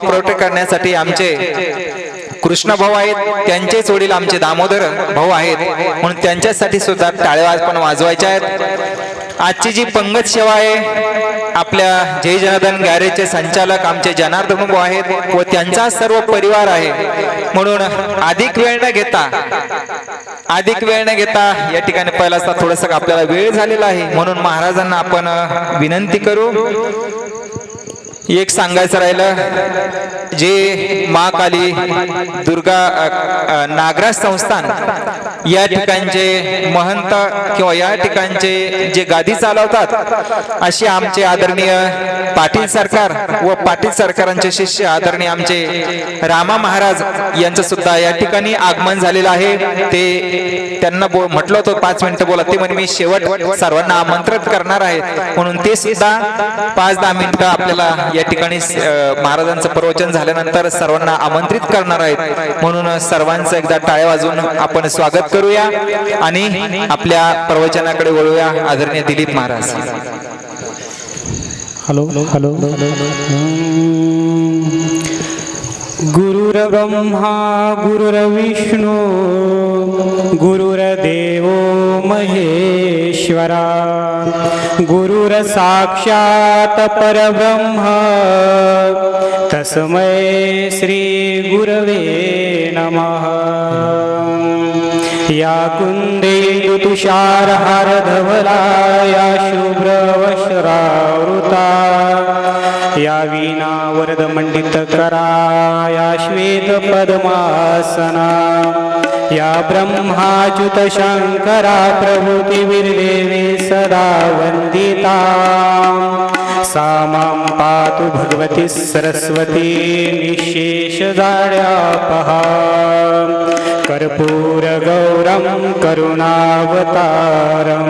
पुरवठा करण्यासाठी आमचे कृष्ण भाऊ आहेत, त्यांचेच वडील आमचे दामोदर भाऊ आहेत, म्हणून त्यांच्यासाठी सुद्धा टाळ्या पण वाजवायच्या आहेत। आजची जी पंगत सेवा आहे आपल्या जय जनार्दन गॅरेजचे संचालक आमचे जनार्दन भाऊ आहेत व त्यांचा सर्व परिवार आहे, म्हणून अधिक वेळ न घेता या ठिकाणी पहिला थोडस आपल्याला वेळ झालेला आहे, म्हणून महाराजांना आपण विनंती करू। एक सांगायचं राहिलं, जे महाकाली दुर्गा नागराज संस्थान या ठिकाणचे महंत किंवा या ठिकाणचे जे गादी चालवतात असे आमचे आदरणीय पाटील सरकार व पाटील सरकारांचे शिष्य आदरणीय आमचे रामा महाराज यांचं सुद्धा या ठिकाणी आगमन झालेलं आहे। ते त्यांना म्हटलं होतं 5 मिनिटं बोला, ते म्हणे मी शेवट सर्वांना आमंत्रित करणार आहे, म्हणून ते सुद्धा 5-10 मिनिटं आपल्याला या ठिकाणी महाराजांचं प्रवचन झाल्यानंतर सर्वांना आमंत्रित करणार आहेत, म्हणून सर्वांचं एकदा टाळ्या वाजवून आपण स्वागत करूया आणि आपल्या प्रवचनाकडे वळूया। आदरणीय दिलीप महाराज। हॅलो हॅलो गुरुर्ब्रह्मा गुरुर्विष्णू गुरुर्देव महेश्वरा गुरुर्साक्षात् परब्रह्म तस्मै श्री गुरवे नमः। या कुंदेन्दु तुषारहार धवला या शुभ्रवस्त्रावृता या वीणा वरद मंडित करा या श्वेत पद्मासना या ब्रह्माच्युत शंकरा प्रभृतिर्देवे सदा वंदिता सा मां पातु भगवती सरस्वती निःशेष जाड्यापहा कर्पूर गौरं करुणावतारं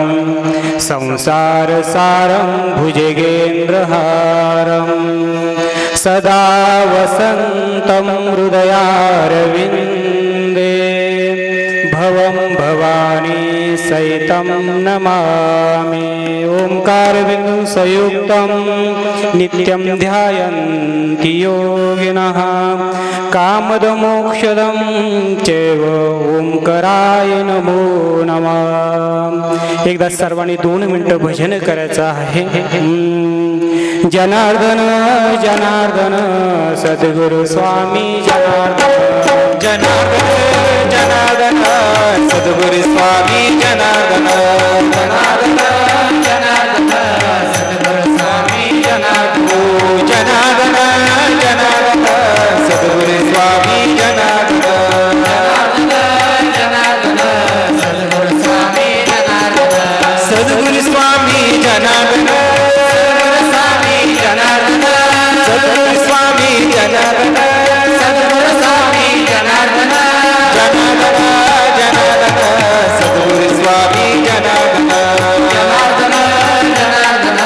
संसार सारं भुजगेन्द्रहारं सदा वसन्तं हृदयारविन्दे भवं भवानी सहितं नमामि। ओंकार बिंदु संयुक्तं नित्यं ध्यायन्ति योगिनः कामदमोक्षदं चैव ओंकाराय नमो नमः। एकदा सर्वांनी 2 मिनिटं भजन करायचं आहे। जनार्दन जनार्दन सद्गुरु स्वामी जनार्दन जनार्दन जनार्दन सद्गुरु स्वामी जनार्दन जनार्दन जनार्दन सद्गुरु स्वामी जनार्दन जनार्दन जनार्दन सद्गुरु स्वामी जनार्दन जनार्दन सद्गुरु स्वामी जनार्दन सद्गुरु स्वामी जनार्दन सद्गुरु स्वामी जनार्दन सद्गुरु स्वामी जनार्दन जनार्दन जनार्दन सद्गुरु स्वामी जनार्दन जनार्दन जनार्दन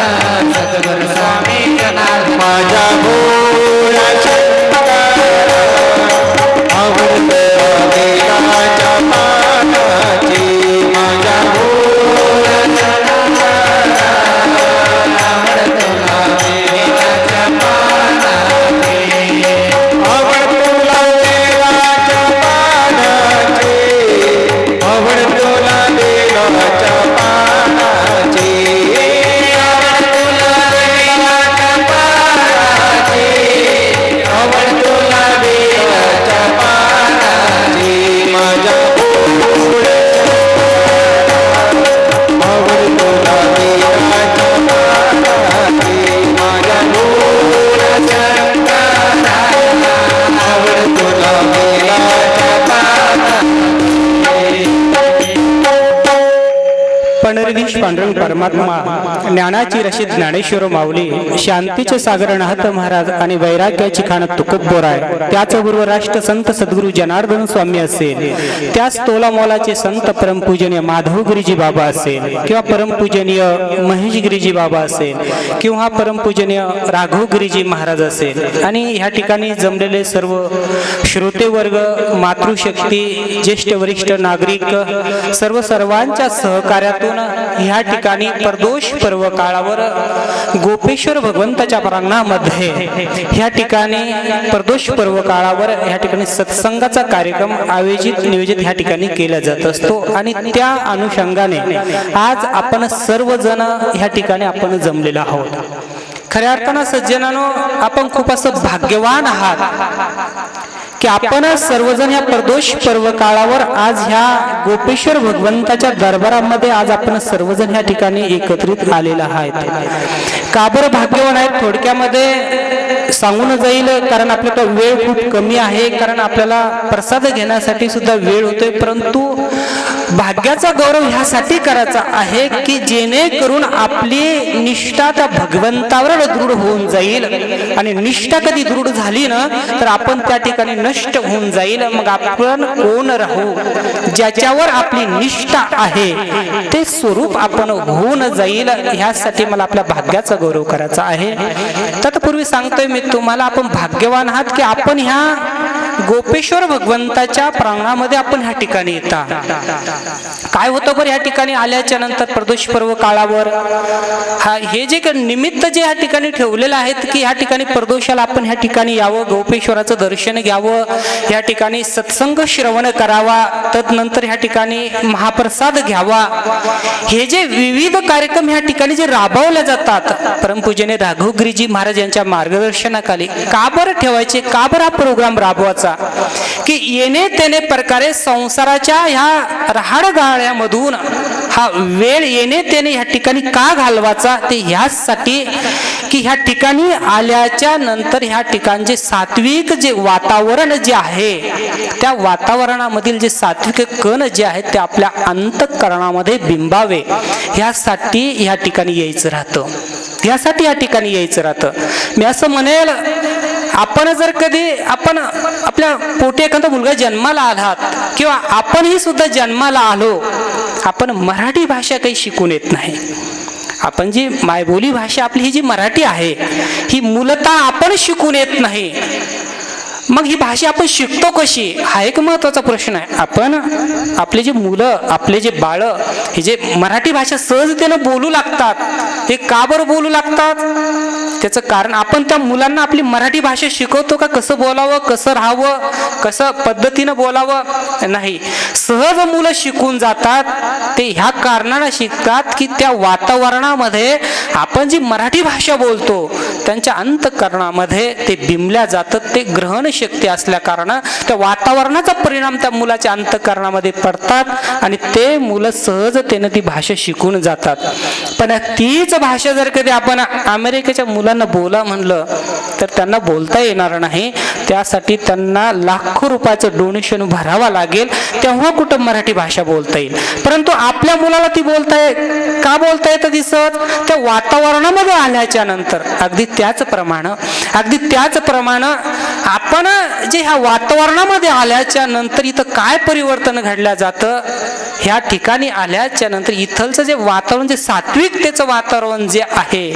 सद्गुरु स्वामी जनार्दन। माझा भोळा शंकरा अमृत वेदाच्या पानाची माझा भोळा शंकरा अमृत वेदाच्या पानाची अमृत वेदाच्या पानाची अमृत वेदाच्या पानाची पंढरीधीश पांडुरंग परमात्मा ज्ञानाची रशीद ज्ञानेश्वर माऊली शांतीचे सागर नाहत महाराज आणि वैराग्याची खाण तुकोबराय त्याचबरोबर राष्ट्र संत सद्गुरू जनार्दन स्वामी असेल, त्याच तोला मोलाचे संत परमपूजनीय माधवगिरीजी बाबा असेल किंवा परमपूजनीय महेशगिरीजी बाबा असेल किंवा परमपूजनीय राघवगिरीजी महाराज असेल आणि ह्या ठिकाणी जमलेले सर्व श्रोते वर्ग, मातृशक्ती, ज्येष्ठ वरिष्ठ नागरिक सर्वांच्या सहकार्यातून ह्या ठिकाणी प्रदोष पर्व काळावर गोपेश्वर भगवंताच्या प्रांगणामध्ये ह्या ठिकाणी प्रदोष पर्व काळावर ह्या ठिकाणी सत्संगाचा कार्यक्रम नियोजित ह्या ठिकाणी केला जात असतो आणि त्या अनुषंगाने आज आपण सर्वजण ह्या ठिकाणी आपण जमलेलो आहोत. खऱ्या अर्थानं सज्जनानो, आपण खूप असं भाग्यवान आहात की आपण सर्वजण ह्या प्रदोष पर्व काळावर आज ह्या गोपेश्वर भगवंताच्या दरबारामध्ये आज आपण सर्वजण ह्या ठिकाणी एकत्रित आलेला आहेत. का बरं भाग्यवान आहेत थोडक्यामध्ये सांगून जाईल, कारण आपल्याला वेळ खूप कमी आहे, कारण आपल्याला प्रसाद घेण्यासाठी सुद्धा वेळ होतोय. परंतु भाग्याचा गौरव ह्यासाठी करायचा आहे की जेणेकरून आपली निष्ठा त्या भगवंतावर दृढ होऊन जाईल आणि निष्ठा कधी दृढ झाली ना तर आपण त्या ठिकाणी नष्ट होऊन जाईल. मग आपण कोण राहू, ज्याच्यावर आपली निष्ठा आहे ते स्वरूप आपण होऊन जाईल. ह्यासाठी मला आपल्या भाग्याचा गौरव करायचा आहे. तत्पूर्वी सांगतोय मी तुम्हाला, आपण भाग्यवान आहात की आपण ह्या गोपेश्वर भगवंताच्या प्रांगणामध्ये आपण ह्या ठिकाणी येता. काय होतं बरं ह्या ठिकाणी आल्याच्या नंतर प्रदोष पर्व काळावर हे जे निमित्त जे ह्या ठिकाणी ठेवलेलं आहे की ह्या ठिकाणी प्रदोषाला आपण ह्या ठिकाणी यावं, गोपेश्वराचं दर्शन घ्यावं, ह्या ठिकाणी सत्संग श्रवण करावा, तदनंतर ह्या ठिकाणी महाप्रसाद घ्यावा. हे जे विविध कार्यक्रम ह्या ठिकाणी जे राबवले जातात परमपूजने राघवगिरीजी महाराज यांच्या मार्गदर्शनाखाली का बरं ठेवायचे, का बरं हा प्रोग्राम राबवायचा की येणे तेने प्रकारे संसाराच्या ह्या रहाडगाळ्यामधून हा वेळ येणे तेने ह्या ठिकाणी का घालवायचा, ते ह्यासाठी की ह्या ठिकाणी आल्याच्या नंतर ह्या ठिकाणचे सात्विक जे वातावरण जे आहे त्या वातावरणामधील जे सात्विक कण जे आहेत ते आपल्या अंतःकरणामध्ये बिंबावे ह्यासाठी ह्या ठिकाणी यायचं राहतं. ह्यासाठी या ठिकाणी यायचं राहतं. मी असं म्हणेल, आपण जर कधी आपण आपल्या पोटी एखादा मुलगा जन्माला आलात किंवा आपणही सुद्धा जन्माला आलो, आपण मराठी भाषा काही शिकून येत नाही. आपण जी मायबोली भाषा आपली ही जी मराठी आहे ही मूलतः आपण शिकून येत नाही. मग ही भाषा आपण शिकतो कशी हा एक महत्वाचा प्रश्न आहे. आपण आपले जे मुलं, आपले जे बाळ हे जे मराठी भाषा सहजतेनं बोलू लागतात, हे का बरं बोलू लागतात, त्याचं कारण आपण त्या मुलांना आपली मराठी भाषा शिकवतो का, कसं बोलावं, कसं राहावं, कसं पद्धतीनं बोलावं, नाही. सहज मुलं शिकून जातात. ते ह्या कारणानं शिकतात की त्या वातावरणामध्ये आपण जी मराठी भाषा बोलतो त्यांच्या अंतःकरणामध्ये ते बिंबल्या जातात. ते ग्रहण शक्ती असल्या कारणानं त्या वातावरणाचा परिणाम त्या मुलाच्या अंतःकरणामध्ये पडतात आणि ते मुलं सहजतेने ती भाषा शिकून जातात. पण तीच भाषा जर कधी आपण अमेरिकेच्या मुलांना बोला म्हणलं तर त्यांना बोलता येणार नाही. त्यासाठी त्यांना लाखो रुपयाचं डोनेशन भरावं लागेल, तेव्हा कुठं मराठी भाषा बोलता येईल. परंतु आपल्या मुलाला ती का बोलता येतं दिसत, त्या वातावरणामध्ये आल्याच्या नंतर अगदी त्याचप्रमाणे आपण जे ह्या वातावरणामध्ये आल्याच्या नंतर इथं काय परिवर्तन घडलं जातं, ह्या ठिकाणी आल्याच्या नंतर इथलचं जे वातावरण, जे सात्विकतेचं वातावरण जे आहे,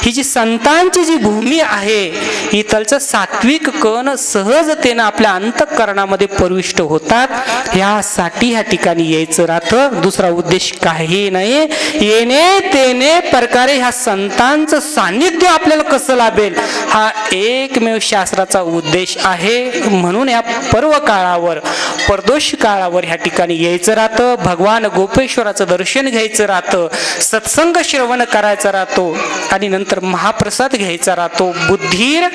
ही जी संतांची जी भूमी आहे, इथलचं सात्विक कण सहजतेनं आपल्या अंतःकरणामध्ये प्रविष्ट होतात. ह्यासाठी ह्या ठिकाणी यायचं राहतं. दुसरा उद्देश काही नाही. येणे तेने प्रकारे ह्या संतांचं सान्निध्य आपल्याला कसं लाभेल हा एकमेव शास्त्राचा उद्देश आहे. म्हणून या पर्व काळावर, प्रदोष काळावर ह्या ठिकाणी यायचं राहतं. भगवान गोपेश्वराचं दर्शन घ्यायचं राहतं, सत्संग श्रवण करायचा राहतो आणि नंतर महाप्रसाद घ्यायचा राहतो. बुद्धीर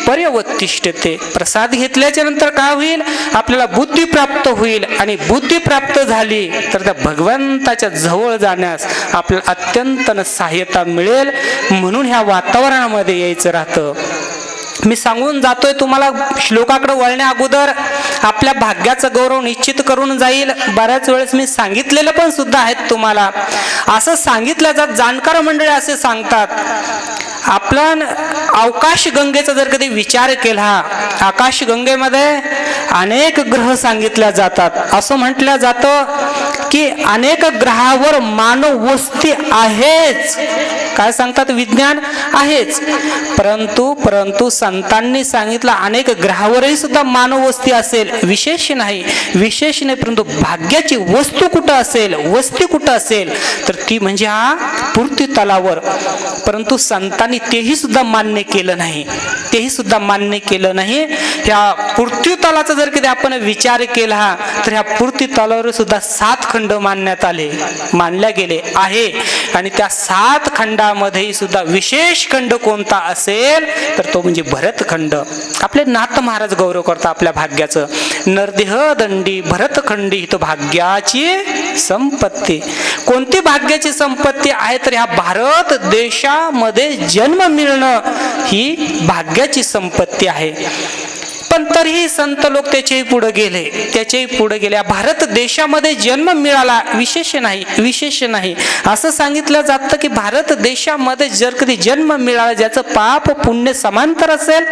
पर्यवतिष्ठते. प्रसाद घेतल्याच्या नंतर काय होईल, आपल्याला बुद्धी प्राप्त होईल आणि बुद्धी प्राप्त झाली तर त्या भगवंताच्या जवळ जाण्यास आपल्याला अत्यंत सहाय्यता मिळेल. म्हणून ह्या वातावरणामध्ये यायचं राहतं. मी सांगून जातोय तुम्हाला, श्लोकाकडे वळण्या अगोदर आपल्या भाग्याचा गौरव निश्चित करून जाईल. बऱ्याच वेळेस मी सांगितलेलं पण सुद्धा आहेत तुम्हाला. असं सांगितलं जात, जाणकार मंडळी असे सांगतात, आपण आकाश गंगेचा जर कधी विचार केला, आकाश गंगेमध्ये अनेक ग्रह सांगितल्या जातात. असं म्हटलं जातं की अनेक ग्रहावर मानव वस्ती आहेच, काय सांगतात? विज्ञान आहेच, परंतु संतांनी सांगितलं अनेक ग्रहावरही सुद्धा मानव वस्ती असेल, विशेष नाही, परंतु भाग्याची वस्तू कुठं असेल, वस्ती कुठं असेल, तर ती म्हणजे हा पृथ्वी तलावर. परंतु संतांनी तेही सुद्धा मान्य केलं नाही, ह्या पृथ्वी तलाचा जर कधी आपण विचार केला तर ह्या पृथ्वी तलावर सुद्धा 7 खंड मानल्या गेले आहे. आणि त्या 7 खंडामध्ये सुद्धा विशेष खंड कोणता असेल तर तो म्हणजे भरतखंड. आपले नाथ महाराज गौरव करतात आपल्या भाग्याचं. नरदेह दंडी भरतखंडी तो भाग्याची संपत्ती. कोणती भाग्याची संपत्ती आहे तर ह्या भारत देशामध्ये जन्म मिळणं ही भाग्याची संपत्ती आहे. पण तरीही संत लोक त्याच्याही पुढे गेले. भारत देशामध्ये जन्म मिळाला, विशेष नाही असं सांगितलं जातं की भारत देशामध्ये जर कधी जन्म मिळाला, ज्याचं पाप पुण्य समांतर असेल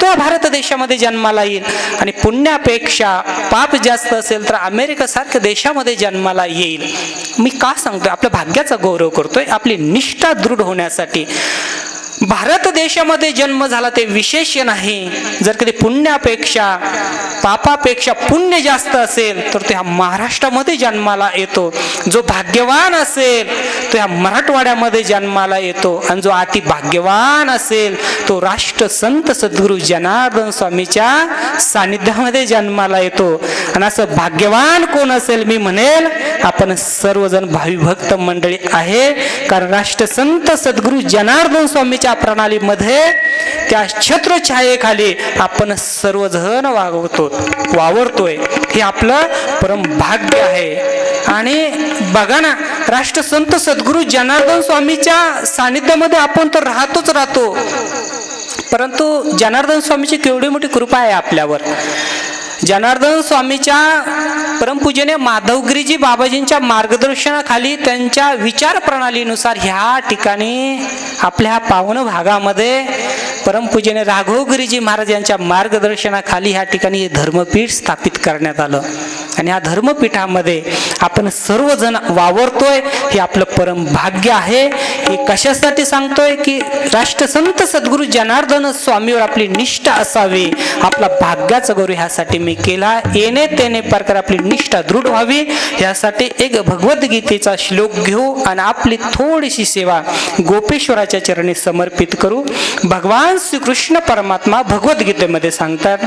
तो भारत देशामध्ये जन्माला येईल. आणि पुण्यापेक्षा पाप जास्त असेल तर अमेरिका सारख्या देशामध्ये जन्माला येईल. मी का सांगतोय? आपल्या भाग्याचा गौरव करतोय, आपली निष्ठा दृढ होण्यासाठी. भारत देशामध्ये जन्म झाला ते विशेष नाही. जर कधी पुण्यापेक्षा पापापेक्षा पुण्य जास्त असेल तर तो ह्या महाराष्ट्रामध्ये जन्माला येतो. जो भाग्यवान असेल तो ह्या मराठवाड्यामध्ये जन्माला येतो. आणि जो अति भाग्यवान असेल तो राष्ट्र संत सद्गुरू जनार्दन स्वामीच्या सानिध्यामध्ये जन्माला येतो. आणि असं भाग्यवान कोण असेल? मी म्हणेल आपण सर्वजण भाविभक्त मंडळी आहे. कारण राष्ट्र संत सद्गुरू जनार्दन स्वामीच्या प्रणालीमध्ये त्या छत्रछायेखाली आपण सर्वजण वावरतोय. हे आपलं परम भाग्य आहे. आणि बघा ना, राष्ट्र संत सद्गुरू जनार्दन स्वामीच्या सानिध्यामध्ये आपण तर राहतो, परंतु जनार्दन स्वामीची केवढी मोठी कृपा आहे आपल्यावर. जनार्दन स्वामीच्या परमपूजनीय माधवगिरीजी बाबाजींच्या मार्गदर्शनाखाली, त्यांच्या विचार प्रणालीनुसार ह्या ठिकाणी आपल्या पावन भागामध्ये परमपूजनीय राघवगिरीजी महाराज यांच्या मार्गदर्शनाखाली ह्या ठिकाणी हे धर्मपीठ स्थापित करण्यात आलं. आणि या धर्मपीठामध्ये आपण सर्वजण वावरतोय, हे आपलं परम भाग्य आहे. हे कशासाठी सांगतोय की राष्ट्रसंत सद्गुरू जनार्दन स्वामीवर आपली निष्ठा असावी, आपला भाग्याचा गौरव ह्यासाठी मी केला. येणे तेने प्रकारे आपली निष्ठा दृढ व्हावी यासाठी एक भगवद्गीतेचा श्लोक घेऊ आणि आपली थोडीशी सेवा गोपेश्वराच्या चरणी समर्पित करू. भगवान श्रीकृष्ण परमात्मा भगवद्गीतेमध्ये सांगतात,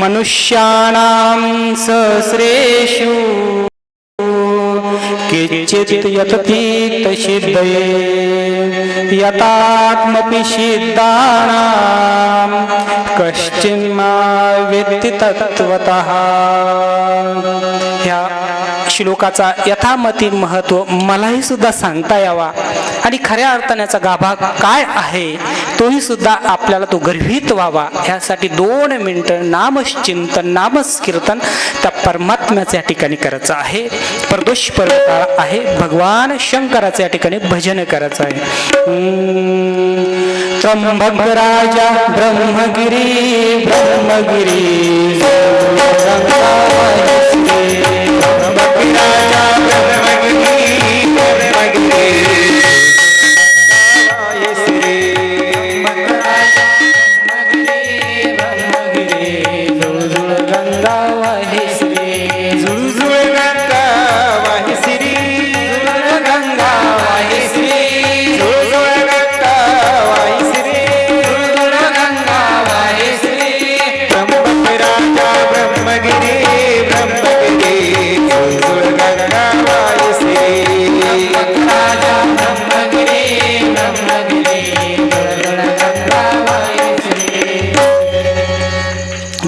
मनुष्याणां सहस्रेषु केचित् यततीत सिद्धये यतात्मपि सिद्धानां कश्चिन्मा वेत्ति तत्त्वतः. ह्या श्लोकाचा यथामती महत्व मलाही सुद्धा सांगता यावा आणि खऱ्या अर्थाने याचा गाभा काय आहे तोही सुद्धा आपल्याला तो गर्भित व्हावा. यासाठी 2 मिनिटं नामचिंतन नामस्कीर्तन त्या परमात्म्याच्या ठिकाणी करायचं आहे. प्रदोष पर्वकाळ आहे, भगवान शंकराचं या ठिकाणी भजन करायचं आहे. त्र्यंबक राजा ब्रह्मगिरी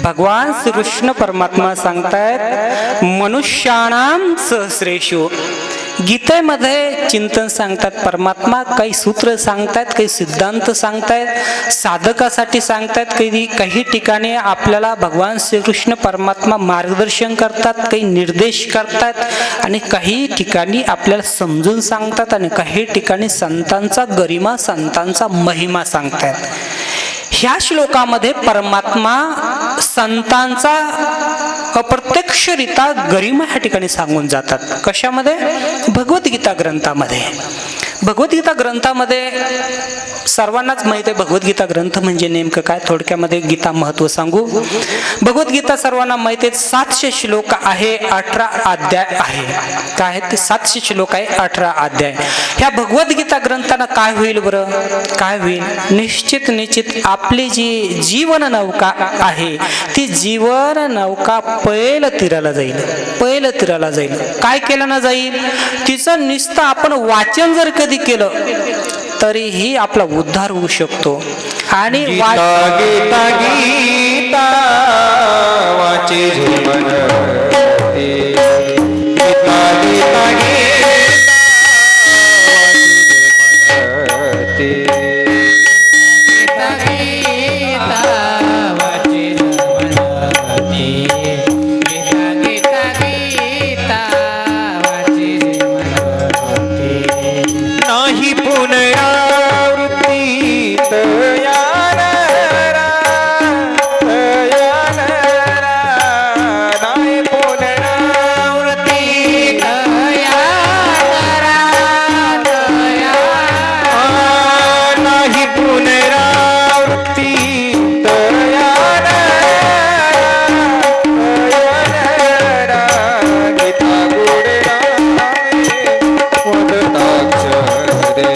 भगवान श्रीकृष्ण परमात्मा सांगतायत, मनुष्याणाम सहस्रेषु. गीतेमध्ये चिंतन सांगतात परमात्मा, काही सूत्र सांगतात, काही सिद्धांत सांगतायत, साधकासाठी सांगतात, काही ठिकाणी आपल्याला भगवान श्रीकृष्ण परमात्मा मार्गदर्शन करतात, काही निर्देश करतात आणि काही ठिकाणी आपल्याला समजून सांगतात आणि काही ठिकाणी संतांचा गरिमा संतांचा महिमा सांगतात. ह्या श्लोकामध्ये परमात्मा संतांचा अप्रत्यक्षरित्या गरिमा ह्या ठिकाणी सांगून जातात. कशामध्ये? भगवद्गीता ग्रंथामध्ये. भगवद्गीता ग्रंथामध्ये सर्वांनाच माहिती आहे भगवद्गीता ग्रंथ म्हणजे नेमकं काय. थोडक्यामध्ये गीता महत्व सांगू. भगवद्गीता सर्वांना माहिती आहे 700 श्लोक आहे, 18 अध्याय आहे. काय आहे ते 700 श्लोक आहे, 18 अध्याय. ह्या भगवद्गीता ग्रंथानं काय होईल बरं, काय होईल. निश्चित आपली जी जीवन नौका आहे ती जीवन नौका पहिलं तीराला जाईल. काय केलं ना जाईल, तिचं नुसतं आपण वाचन जर कधी केलं तरीही आपला उद्धार होऊ शकतो. आणि गीता गीता गीता वाचे जीवन ते. गीता गीता गीता वाचे जीवन ते. नाही पुनरावृत्ती तयार नाही पुनरावृत्ती नाही पुनरावृत्ती तयार गीता गोड वदताक्षरे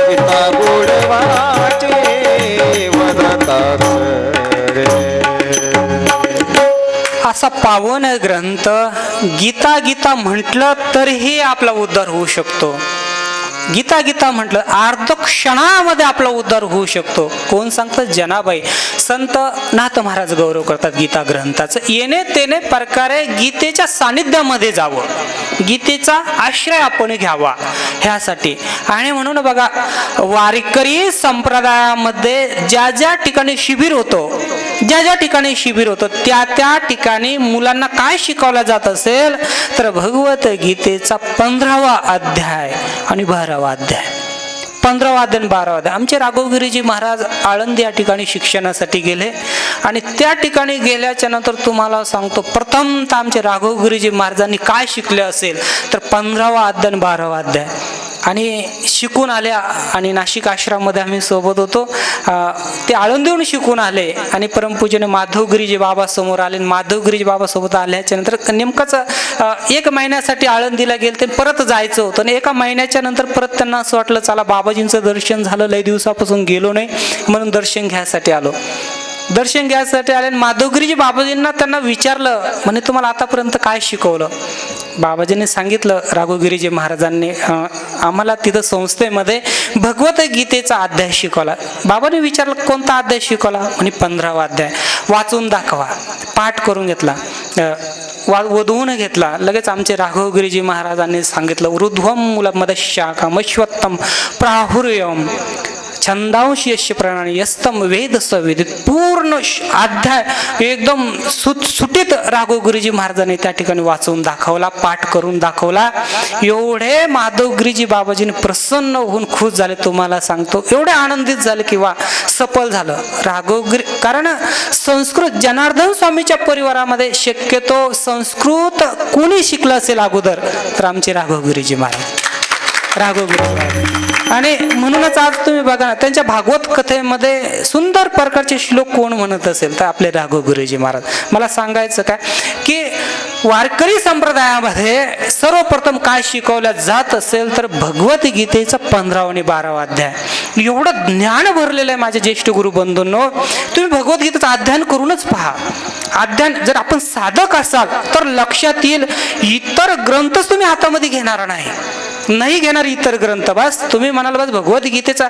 गीता गोड वाचे वदताक्षरे. असा पावन ग्रंथ गीता म्हटलं तरीही आपला उद्धार होऊ शकतो. गीता म्हटलं अर्ध क्षणामध्ये आपला उद्धार होऊ शकतो. कोण सांगतं, जनाबाई संत नाथ महाराज गौरव करतात गीता ग्रंथाचं. येणे तेने प्रकारे गीतेच्या सानिध्यामध्ये जावं, गीतेचा आश्रय आपण घ्यावा ह्यासाठी. आणि म्हणून बघा वारकरी संप्रदायामध्ये ज्या ठिकाणी शिबिर होतो त्या ठिकाणी मुलांना काय शिकवलं जात असेल तर भगवत गीतेचा 15वा अध्याय आणि 12वा अध्याय. 15वा अध्याय आणि 12वा अध्याय. आमचे राघवगिरीजी महाराज आळंदी या ठिकाणी शिक्षणासाठी गेले आणि त्या ठिकाणी गेल्याच्या नंतर तुम्हाला सांगतो प्रथमतः आमचे राघवगिरीजी महाराजांनी काय शिकले असेल तर 15वा अध्याय आणि 12वा अध्याय आणि शिकून आल्या. आणि नाशिक आश्रममध्ये आम्ही सोबत होतो. ते आळंदीहून शिकून आले आणि परमपूजने माधवगिरीजी बाबा समोर आले. माधवगिरीजी बाबा सोबत आल्याच्या नंतर नेमकंच 1 महिन्यासाठी आळंदीला गेले ते परत जायचं होतं आणि 1 महिन्याच्या नंतर परत त्यांना असं वाटलं चला बाबाजींचं दर्शन झालं, लय दिवसापासून गेलो नाही म्हणून दर्शन घ्यायसाठी आलो. दर्शन घ्यायसाठी आले. माधवगिरीजी बाबाजींना त्यांना विचारलं म्हणे तुम्हाला आतापर्यंत काय शिकवलं. बाबाजींनी सांगितलं राघवगिरीजी महाराजांनी आम्हाला तिथं संस्थेमध्ये भगवत गीतेचा अध्याय शिकवला. बाबांनी विचारलं कोणता अध्याय शिकवला म्हणे 15वा अध्याय. वाचून दाखवा. पाठ करून घेतला, वधवून घेतला. लगेच आमचे राघवगिरीजी महाराजांनी सांगितलं ऊर्ध्वम मूलमध्ये शाखम अश्वत्थम प्राहुर्यम छंदांश यश प्रणाली यस्तम वेद सवेदित. पूर्ण अध्याय एकदम सुटीत राघवगिरीजी महाराजांनी त्या ठिकाणी वाचून दाखवला, पाठ करून दाखवला. एवढे माधवगिरीजी बाबाजीने प्रसन्न होऊन खुश झाले. तुम्हाला सांगतो एवढे आनंदित झाले किंवा सफल झालं राघवगिरी. कारण संस्कृत जनार्दन स्वामीच्या परिवारामध्ये शक्यतो संस्कृत कोणी शिकलं असेल अगोदर तर आमचे राघवगिरीजी महाराज. आणि म्हणूनच आज तुम्ही बघा ना त्यांच्या भागवत कथेमध्ये सुंदर प्रकारचे श्लोक कोण म्हणत असेल तर आपले राघवगिरीजी महाराज. मला सांगायचं काय की वारकरी संप्रदायामध्ये सर्वप्रथम काय शिकवलं जात असेल तर भगवद्गीतेचा 15वा आणि 12वा अध्याय. एवढं ज्ञान भरलेलं आहे माझे ज्येष्ठ गुरु बंधूंनो. तुम्ही भगवद्गीतेचं अध्ययन करूनच पहा. अध्ययन जर आपण साधक असाल तर लक्षात येईल इतर ग्रंथच तुम्ही हातामध्ये घेणार नाही घेणार इतर ग्रंथ. बस तुम्ही म्हणाल बस भगवद्गीतेचा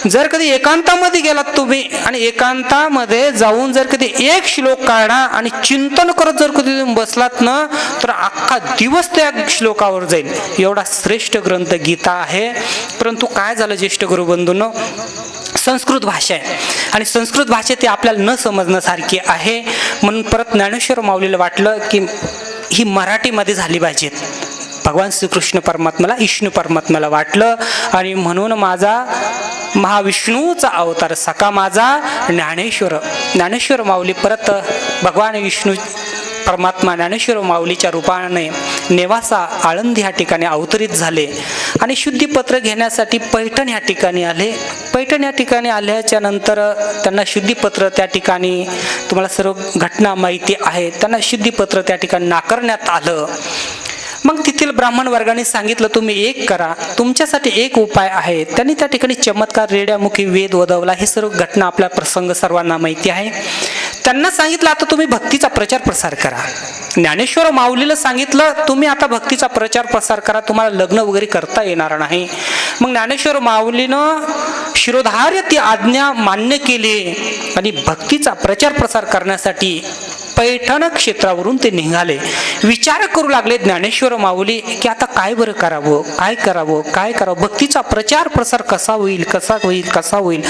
जर कधी एकांतामध्ये गेलात तुम्ही आणि एकांतामध्ये जाऊन जर कधी 1 श्लोक काढा आणि चिंतन करत जर कधी तुम्ही बसलात ना तर अख्खा दिवस त्या श्लोकावर जाईल. एवढा श्रेष्ठ ग्रंथ गीता आहे. परंतु काय झालं ज्येष्ठ गुरु बंधूंनो, संस्कृत भाषा आहे आणि संस्कृत भाषा ती आपल्याला न समजण्यासारखी आहे. म्हणून परत ज्ञानेश्वर माऊलीला वाटलं की ही मराठीमध्ये झाली पाहिजेत. भगवान श्रीकृष्ण परमात्म्याला विष्णू परमात्म्याला वाटलं आणि म्हणून माझा महाविष्णूचा अवतार सखा माझा ज्ञानेश्वर माऊली परत भगवान विष्णू परमात्मा ज्ञानेश्वर माऊलीच्या रूपाने नेवासा आळंदी ह्या ठिकाणी अवतरित झाले आणि शुद्धीपत्र घेण्यासाठी पैठण ह्या ठिकाणी आले. पैठण या ठिकाणी आल्याच्या नंतर त्यांना शुद्धीपत्र त्या ठिकाणी, तुम्हाला सर्व घटना माहिती आहे, त्यांना शुद्धीपत्र त्या ठिकाणी नाकारण्यात आलं. मग तेथील ब्राह्मण वर्गाने सांगितलं तुम्ही एक करा, तुमच्यासाठी एक उपाय आहे. त्यांनी त्या ठिकाणी चमत्कार, रेड्यामुखी वेद वदवला. हे सर्व घटना, आपला प्रसंग सर्वांना माहिती आहे. त्यांना सांगितलं आता तुम्ही भक्तीचा प्रचार प्रसार करा. ज्ञानेश्वर माऊलीला सांगितलं तुम्ही आता भक्तीचा प्रचार प्रसार करा, तुम्हाला लग्न वगैरे करता येणार नाही. मग ज्ञानेश्वर माऊलीनं शिरोधार्य ती आज्ञा मान्य केली आणि भक्तीचा प्रचार प्रसार करण्यासाठी पैठण क्षेत्रावरून ते निघाले. विचार करू लागले ज्ञानेश्वर माऊली की आता काय बरं करावं, काय करावं, काय करावं, भक्तीचा प्रचार प्रसार कसा होईल, कसा होईल, कसा होईल.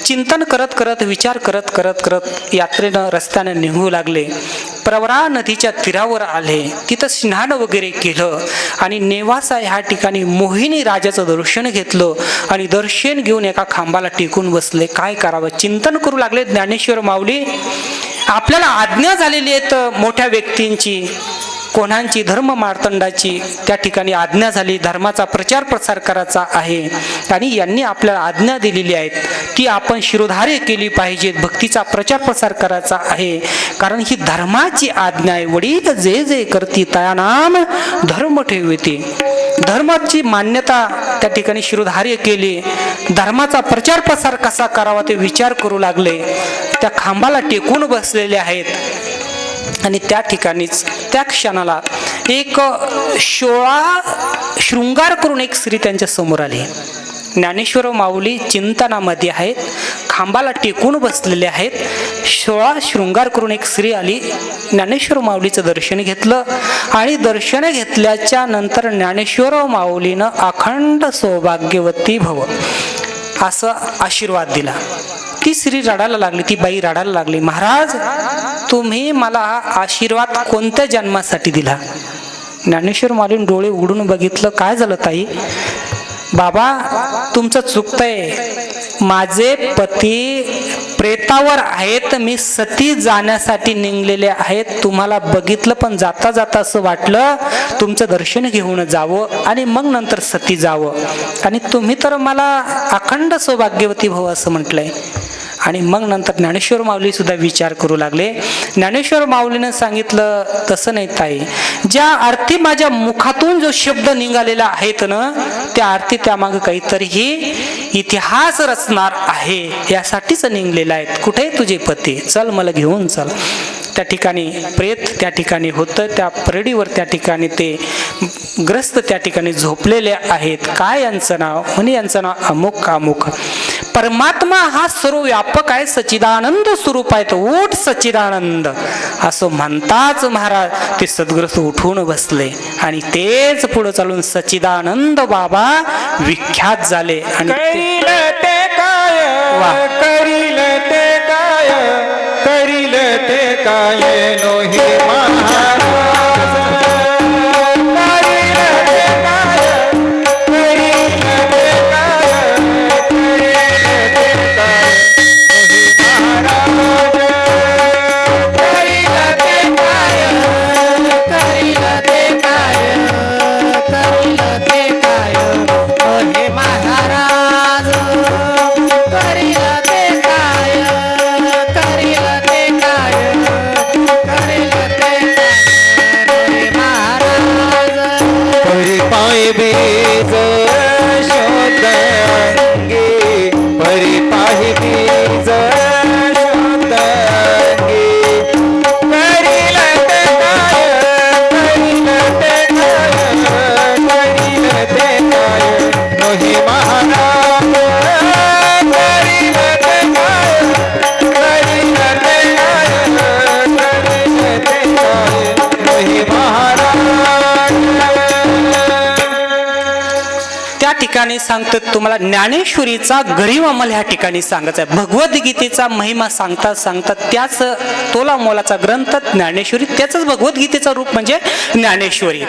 चिंतन करत करत, विचार करत करत करत यात्रेनं रस्त्याने निघू लागले. प्रवरा नदीच्या तीरावर आले. तिथं स्नान वगैरे केलं आणि नेवासा ह्या ठिकाणी मोहिनी राजाचं दर्शन घेतलं आणि दर्शन घेऊन एका खांबाला टेकून बसले. काय करावं चिंतन करू लागले ज्ञानेश्वर माऊली. आपल्याला आज्ञा झालेली आहेत मोठ्या व्यक्तींची, कोणाची, धर्म मार्तंडाची त्या ठिकाणी आज्ञा झाली, धर्माचा प्रचार प्रसार करायचा आहे आणि यांनी आपल्याला आज्ञा दिलेली आहेत ती आपण शिरोधार्य केली पाहिजे. भक्तीचा प्रचार प्रसार करायचा आहे कारण ही धर्माची आज्ञा आहे. वडील जे जे करती तया नाम धर्म ठेवते. धर्माची मान्यता त्या ठिकाणी शिरोधार्य केली. धर्माचा प्रचार प्रसार कसा करावा ते विचार करू लागले. त्या खांबाला टेकून बसलेले आहेत आणि त्या ठिकाणीच त्या क्षणाला एक 16 शृंगार करून एक स्त्री त्यांच्या समोर आली. ज्ञानेश्वर माऊली चिंतनामध्ये आहेत, खांबाला टेकून बसलेले आहेत. 16 शृंगार करून एक स्त्री आली. ज्ञानेश्वर माऊलीचं दर्शन घेतलं आणि दर्शन घेतल्याच्या नंतर ज्ञानेश्वर माऊलीनं अखंड सौभाग्यवती भव असं आशीर्वाद दिला. ती स्त्री रडायला लागली, ती बाई रडायला लागली, महाराज तुम्ही मला हा आशीर्वाद कोणत्या जन्मासाठी दिला? ज्ञानेश्वर माऊलीने डोळे उघडून बघितलं. काय झालं ताई? बाबा तुमचं चुकतंय, माझे पती प्रेतावर आहेत, मी सती जाण्यासाठी निघलेले आहेत. तुम्हाला बघितलं पण जाता जाता असं वाटलं तुमचं दर्शन घेऊन जावं आणि मग नंतर सती जावं आणि तुम्ही तर मला अखंड सौभाग्यवती भव असं म्हटलंय. आणि मग नंतर ज्ञानेश्वर माऊली सुद्धा विचार करू लागले. ज्ञानेश्वर माऊलीनं सांगितलं तसं नाही ताई, ज्या अर्थी माझ्या मुखातून जो शब्द निघालेला आहेत ना त्या अर्थी त्यामागे काहीतरी इतिहास रचणार आहे यासाठीच निघलेला आहेत. कुठे तुझे पती, चल मला घेऊन चल. त्या ठिकाणी प्रेत त्या ठिकाणी होतं, त्या परडीवर त्या ठिकाणी ते ग्रस्त त्या ठिकाणी झोपलेले आहेत. काय यांचं नाव? म्हणे यांचं नाव अमुक अमुक. परमात्मा हा सर्व व्यापक आहे, सच्चिदानंद स्वरूप आहे, तो उठ सच्चिदानंद असं म्हणताच महाराज ते सद्ग्रस्त उठून बसले आणि तेच पुढे चालून सच्चिदानंद बाबा विख्यात झाले. आणि करील ते काय, करील ते काय, करील ते काय नोही महाराज. ठिकाणी सांगतात तुम्हाला ज्ञानेश्वरीचा गरिमा मला ह्या ठिकाणी सांगायचा आहे. भगवद्गीतेचा महिमा सांगतात सांगतात त्याच तोला मोलाचा ग्रंथ ज्ञानेश्वरी, त्याच भगवद्गीतेचा रूप म्हणजे ज्ञानेश्वरी.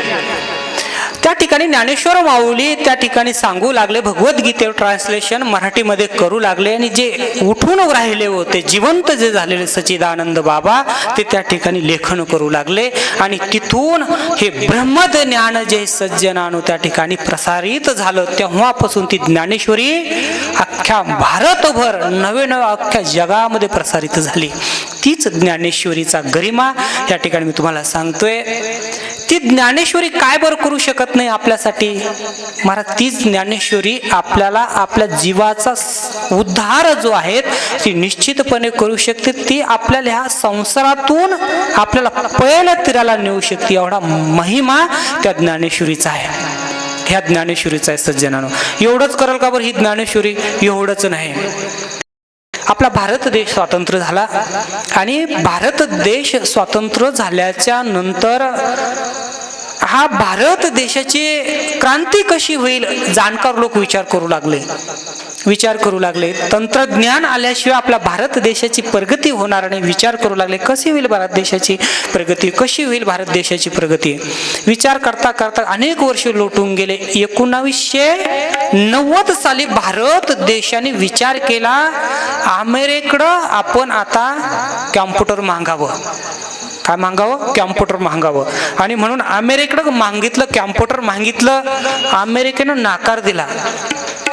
त्या ठिकाणी ज्ञानेश्वर माऊली त्या ठिकाणी सांगू लागले, भगवद्गीतेवर ट्रान्सलेशन मराठीमध्ये करू लागले आणि जे उठून राहिले होते जिवंत जे झालेले सच्चिदानंद बाबा ते त्या ठिकाणी लेखन करू लागले आणि तिथून हे ब्रह्मज्ञान जे सज्जनानो त्या ठिकाणी प्रसारित झालं. तेव्हापासून ती ज्ञानेश्वरी अख्ख्या भारतभर नवे अख्ख्या जगामध्ये प्रसारित झाली. तीच ज्ञानेश्वरीचा गरिमा या ठिकाणी मी तुम्हाला सांगतोय. ती ज्ञानेश्वरी काय बरं करू शकत नाही आपल्यासाठी महाराज? तीच ज्ञानेश्वरी आपल्याला आपल्या जीवाचा उद्धार जो आहे ती निश्चितपणे करू शकते. ती आपल्याला ह्या संसारातून आपल्याला पहिल्या तीराला नेऊ शकते. एवढा महिमा त्या ज्ञानेश्वरीचा आहे, ह्या ज्ञानेश्वरीचा आहे सज्जनानो. एवढंच कराल का बरं ही ज्ञानेश्वरी? एवढंच नाही. आपला भारत देश स्वातंत्र्य झाला आणि भारत देश स्वातंत्र्य झाल्याच्या नंतर हा भारत देशाची क्रांती कशी होईल जाणकार लोक विचार करू लागले. तंत्रज्ञान आल्याशिवाय आपल्या भारत देशाची प्रगती होणार नाही. विचार करू लागले कशी होईल भारत देशाची प्रगती, कशी होईल भारत देशाची प्रगती. विचार करता करता अनेक वर्ष लोटून गेले. 1990 साली भारत देशाने विचार केला अमेरिकेकडं आपण आता कॅम्प्युटर मागावं. काय मागावं? कॅम्प्युटर मागावं. आणि म्हणून अमेरिकेकडं मागितलं, कॅम्प्युटर मागितलं. अमेरिकेनं नाकार दिला.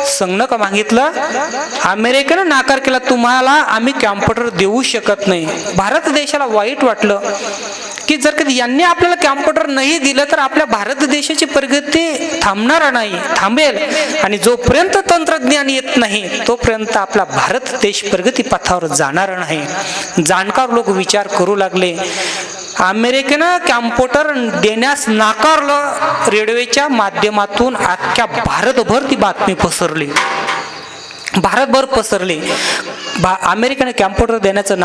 संगणक मागितलं, अमेरिकेनं नाकार केला. तुम्हाला आम्ही कॅम्प्युटर देऊ शकत नाही. भारत देशाला वाईट वाटलं की जर कधी यांनी आपल्याला कॅम्प्युटर नाही दिलं तर आपल्या भारत देशाची प्रगती थांबणार नाही, थांबेल. आणि जोपर्यंत तंत्रज्ञान येत नाही तोपर्यंत आपला भारत देश प्रगती पथावर जाणार नाही. जाणकार लोक विचार करू लागले. अमेरिकेनं कॅम्प्युटर देण्यास नाकारलं. रेडिओच्या माध्यमातून अख्ख्या भारतभर ती बातमी पसरली, भारतभर पसरली. अमेरिकेने कॅम्प्युटर देण्याचं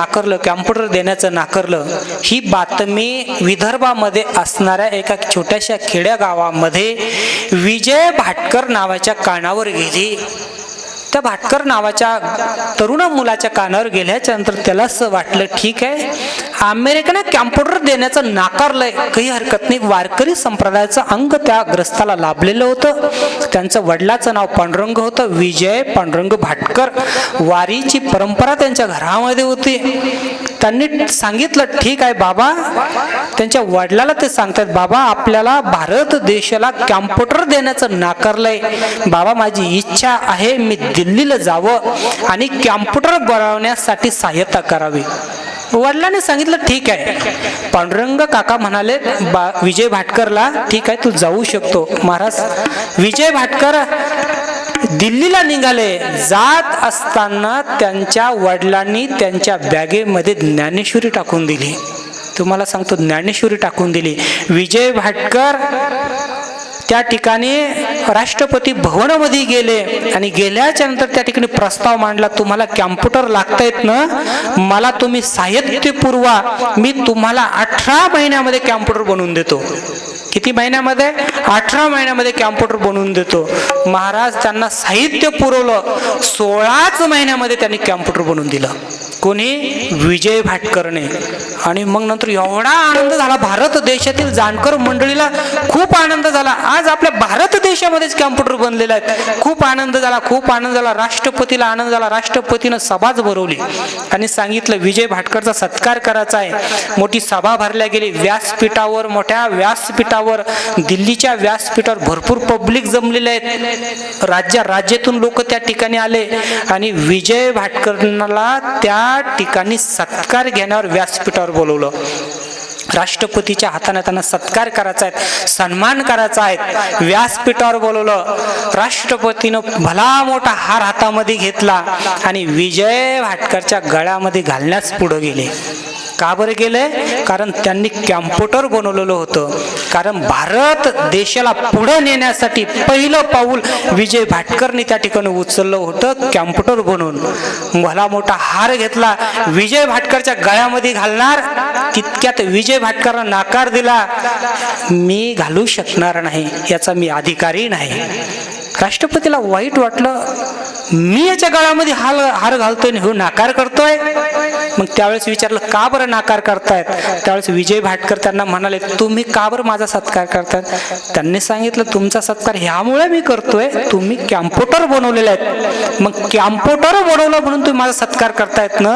नाकारलं. ही बातमी विदर्भामध्ये असणाऱ्या एका छोट्याशा खेड्या गावामध्ये विजय भाटकर नावाच्या कानावर गेली. त्या भाटकर नावाच्या तरुण मुलाच्या कानावर गेल्याच्या नंतर त्याला असं वाटलं ठीक आहे अमेरिकेने कॅम्प्युटर देण्याचं नाकारलंय, काही हरकत नाही. वारकरी संप्रदायाचं अंग त्या ग्रस्ताला लाभलेलं होतं. त्यांचं वडिलाचं नाव पांडुरंग होतं, विजय पांडुरंग भाटकर. वारीची परंपरा त्यांच्या घरामध्ये होती. त्यांनी सांगितलं ठीक आहे बाबा. त्यांच्या वडिलाला ते सांगतात बाबा आपल्याला भारत देशाला कॅम्प्युटर देण्याचं नाकारलंय. बाबा माझी इच्छा आहे मी दिल्लीला जावं आणि कॅम्प्युटर बनवण्यासाठी सहाय्यता करावी. वडिलांनी सांगितलं ठीक आहे. पांडुरंग काका म्हणाले विजय भाटकरला ठीक आहे तू जाऊ शकतो. महाराज विजय भाटकर दिल्लीला निघाले. जात असताना त्यांच्या वडिलांनी त्यांच्या बॅगेमध्ये ज्ञानेश्वरी टाकून दिली. तुम्हाला सांगतो ज्ञानेश्वरी टाकून दिली. विजय भाटकर त्या ठिकाणी राष्ट्रपती भवनामध्ये गेले आणि गेल्याच्या नंतर त्या ठिकाणी प्रस्ताव मांडला तुम्हाला कॅम्प्युटर लागतायत ना, मला तुम्ही साहित्य पुरवा, मी तुम्हाला 18 महिन्यामध्ये कॅम्प्युटर बनवून देतो. किती महिन्यामध्ये? 18 महिन्यामध्ये कॅम्प्युटर बनवून देतो. महाराज त्यांना साहित्य पुरवलं. 16च महिन्यामध्ये त्यांनी कॅम्प्युटर बनवून दिलं. कोणी? विजय भाटकरने. आणि मग नंतर एवढा आनंद झाला भारत देशातील जाणकार मंडळीला, खूप आनंद झाला. आज आपल्या भारत देशामध्येच कॅम्प्युटर बनलेला आहे. खूप आनंद झाला, खूप आनंद झाला. राष्ट्रपतीला आनंद झाला. राष्ट्रपतीनं सभाच भरवली आणि सांगितलं विजय भाटकरचा सत्कार करायचा आहे. मोठी सभा भरल्या गेली व्यासपीठावर, मोठ्या व्यासपीठावर, दिल्लीच्या व्यासपीठावर भरपूर पब्लिक जमलेले आहेत. राज्यातून लोक त्या ठिकाणी आले आणि विजय भाटकरला त्या ठिकाणी सत्कार घेण्यावर व्यासपीठावर बोलवलं. राष्ट्रपतीच्या हाताने त्यांना सत्कार करायचा आहे, सन्मान करायचा आहे. व्यासपीठावर बोलवलं. राष्ट्रपतीनं भला मोठा हार हातामध्ये घेतला आणि विजय भाटकरच्या गळ्यामध्ये घालण्यास पुढे गेले. का बरं गेले? कारण त्यांनी कॅम्प्युटर बनवलेलं होतं. कारण भारत देशाला पुढे नेण्यासाठी पहिलं पाऊल विजय भाटकरने त्या ठिकाणी उचललं होतं, कॅम्प्युटर बनवून. भला मोठा हार घेतला, विजय भाटकरच्या गळ्यामध्ये घालणार. तितक्यात विजय भाटकरनं नाकार दिला. मी घालू शकणार नाही, याचा मी अधिकारी नाही. राष्ट्रपतीला वाईट वाटलं, मी याच्या गळ्यामध्ये हार घालतोय, हो नाकार करतोय. मग त्यावेळेस विचारलं का बरं नाकार करतायत. त्यावेळेस विजय भाटकर त्यांना म्हणाले तुम्ही का बरं माझा सत्कार करतायत. त्यांनी सांगितलं तुमचा सत्कार ह्यामुळे मी करतोय, तुम्ही कॅम्प्युटर बनवलेले आहेत. मग कॅम्प्युटर बनवलं म्हणून तुम्ही माझा सत्कार करतायत ना.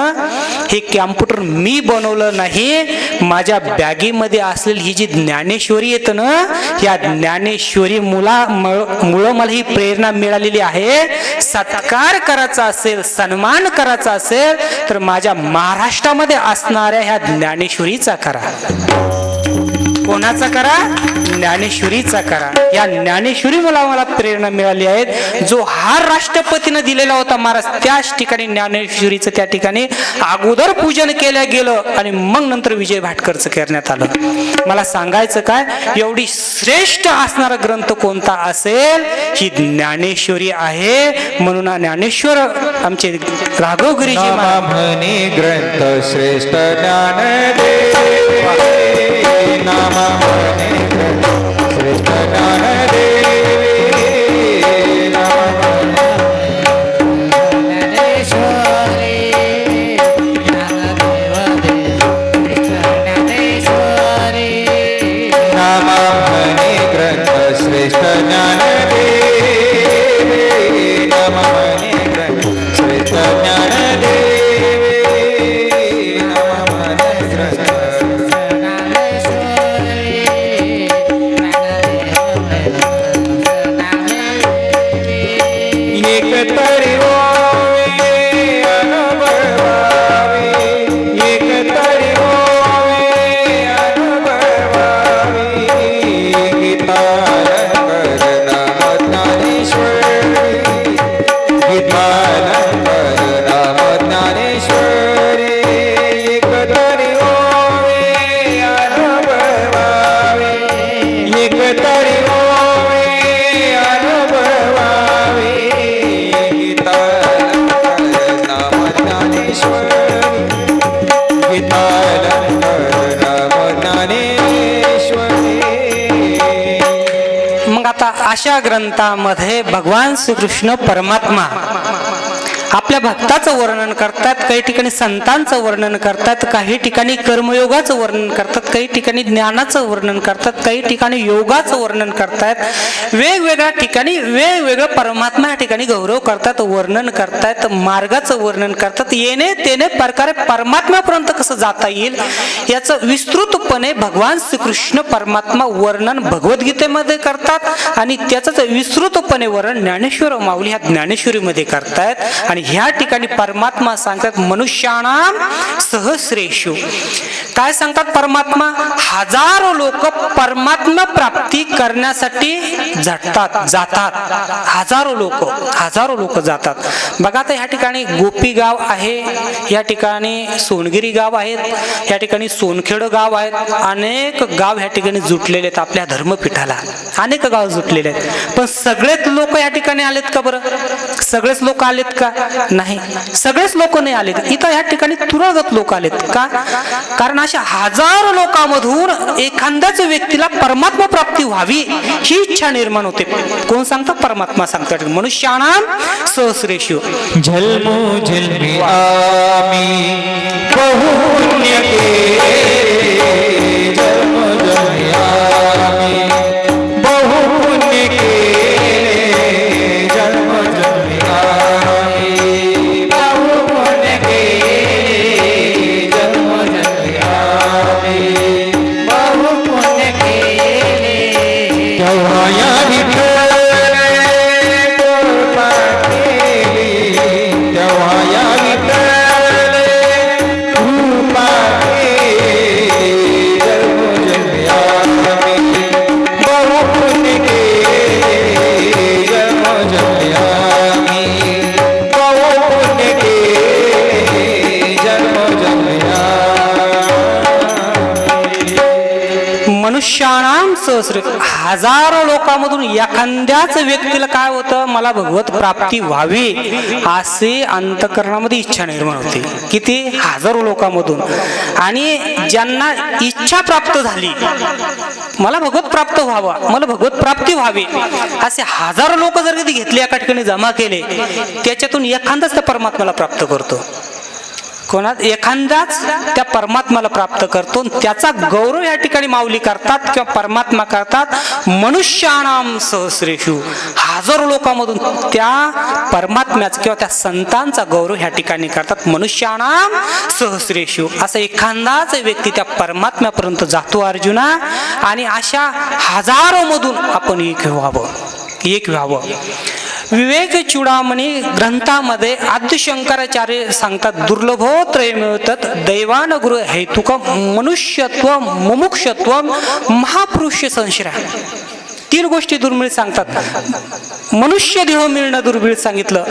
हे कॅम्प्युटर मी बनवलं नाही, माझ्या बॅगेमध्ये असलेली ही जी ज्ञानेश्वरी येतं ना, या ज्ञानेश्वरी मुळे मला ही प्रेरणा मिळालेली आहे. सत्कार करायचा असेल, सन्मान करायचा असेल तर माझ्या महाराष्ट्रामध्ये असणाऱ्या ह्या ज्ञानेश्वरीचा करा. कोणाचा करा? ज्ञानेश्वरीचा करा. या ज्ञानेश्वरी मला प्रेरणा मिळाली आहे. जो हार राष्ट्रपतीने दिलेला होता महाराज, त्याच ठिकाणी ज्ञानेश्वरीचं त्या ठिकाणी अगोदर पूजन केलं गेलं आणि मग नंतर विजय भाटकरचं करण्यात आलं. मला सांगायचं काय, एवढी श्रेष्ठ असणारा ग्रंथ कोणता असेल, ही ज्ञानेश्वरी आहे. म्हणून ज्ञानेश्वर आमचे राघवगिरीजी म्हणे ग्रंथ श्रेष्ठ ज्ञानदेव, नाम म्हणे ग्रंथ श्रेष्ठ ज्ञानदेव, नाम म्हणे ग्रंथ श्रेष्ठ ज्ञानदेव, नाम म्हणे ग्रंथ श्रेष्ठ ज्ञानदेव, नाम म्हणे ग्रंथ. एक तरी ओवे अनुभवावे, एक तरी ओवे अनुभवावे, गीतालंकर नाम ज्ञानेश्वरी, गीतालंकर नाम ज्ञानेश्वरी. एक तरी ओवे अनुभवावे, एक तरी ओवे अनुभवावे, गीतालंकर नाम ज्ञानेश्वरी, गीतालंकर नाम ज्ञानेश्वरी. मग आता अशा ग्रंथामध्ये भगवान श्रीकृष्ण परमात्मा आपल्या भक्ताचं वर्णन करतात, काही ठिकाणी संतांचं वर्णन करतात, काही ठिकाणी कर्मयोगाचं वर्णन करतात, काही ठिकाणी ज्ञानाचं वर्णन करतात, काही ठिकाणी योगाचं वर्णन करतात. वेगवेगळ्या ठिकाणी वेगवेगळं परमात्मा या ठिकाणी गौरव करतात, वर्णन करतात, मार्गाचं वर्णन करतात. येणे तेने प्रकारे परमात्म्यापर्यंत कसं जाता येईल याचं विस्तृतपणे भगवान श्रीकृष्ण परमात्मा वर्णन भगवद्गीतेमध्ये करतात आणि त्याचंच विस्तृतपणे वर्णन ज्ञानेश्वर माऊली ह्या ज्ञानेश्वरीमध्ये करतायत. आणि ह्या ठिकाणी परमात्मा सांगतात मनुष्याणाम सहस्रेषु. काय सांगतात परमात्मा? हजारो लोक परमात्मा प्राप्ती करण्यासाठी जातात. हजारो लोक जातात. बघा आता ह्या ठिकाणी गोपी गाव आहे, या ठिकाणी सोनगिरी गाव आहेत, या ठिकाणी सोनखेड गाव आहेत. अनेक गाव ह्या ठिकाणी जुटलेले आहेत आपल्या धर्मपीठाला, अनेक गाव जुटलेले आहेत. पण सगळेच लोक या ठिकाणी आलेत का बरं? सगळेच लोक आलेत का? नाही, सगळेच लोक नाही आलेत. इथं या ठिकाणी तुरळक लोक आलेत का? कारण अशा हजारो लोकांमधून एखाद्याच व्यक्तीला परमात्मा प्राप्ती व्हावी ही इच्छा निर्माण होते. कोण सांगतं? परमात्मा सांगतात मनुष्याणाम सहस्रेषु. झलमू झलमी आमी बहुपुण्य केले, झलमू झलमी आमी बहुपुण्य केले, झलमू झलमी आमी बहुपुण्य केले, झलमू झलमी आमी बहुपुण्य केले. तेव्हा या विठ्ठलाने कृपा केली, तेव्हा या विठ्ठलाने कृपा केली, जन्मोजन्मी आम्ही बहुपुण्य केले, जन्मोजन्मी आम्ही बहुपुण्य केले, जन्मोजन्मी आम्ही. मनुष्याणाम सहस्र. हजारो लोकांमधून एखाद्याच व्यक्तीला काय होतं? मला भगवत प्राप्ती व्हावी असे अंतकरणामध्ये इच्छा निर्माण होते. किती? हजारो लोकांमधून. आणि ज्यांना इच्छा प्राप्त झाली, मला भगवत प्राप्त व्हावा, मला भगवत प्राप्ती व्हावी, असे हजारो लोक जर कधी घेतले, एका ठिकाणी जमा केले, त्याच्यातून एखादाच त्या परमात्म्याला प्राप्त करतो. एखादाच त्या परमात्म्याला प्राप्त करतो, त्याचा गौरव या ठिकाणी माऊली करतात किंवा परमात्मा करतात. मनुष्याणाम सहस्रेषु, हजारो लोकांमधून त्या परमात्म्याचा किंवा त्या संतांचा गौरव ह्या ठिकाणी करतात. मनुष्याणाम सहस्रेषु, असा एखादाच व्यक्ती त्या परमात्म्यापर्यंत जातो अर्जुना. आणि अशा हजारो मधून आपण एक व्हावं. विवेक चूडामणी ग्रंथामध्ये आद्य शंकराचार्य सांगतात, दुर्लभो त्रय मिळतात दैवानुग्रह हेतुक मनुष्यत्व मुमुक्षत्व महापुरुष संश्रय. 3 गोष्टी दुर्मिळ सांगतात. मनुष्य देह मिळणं दुर्मिळ सांगितलं,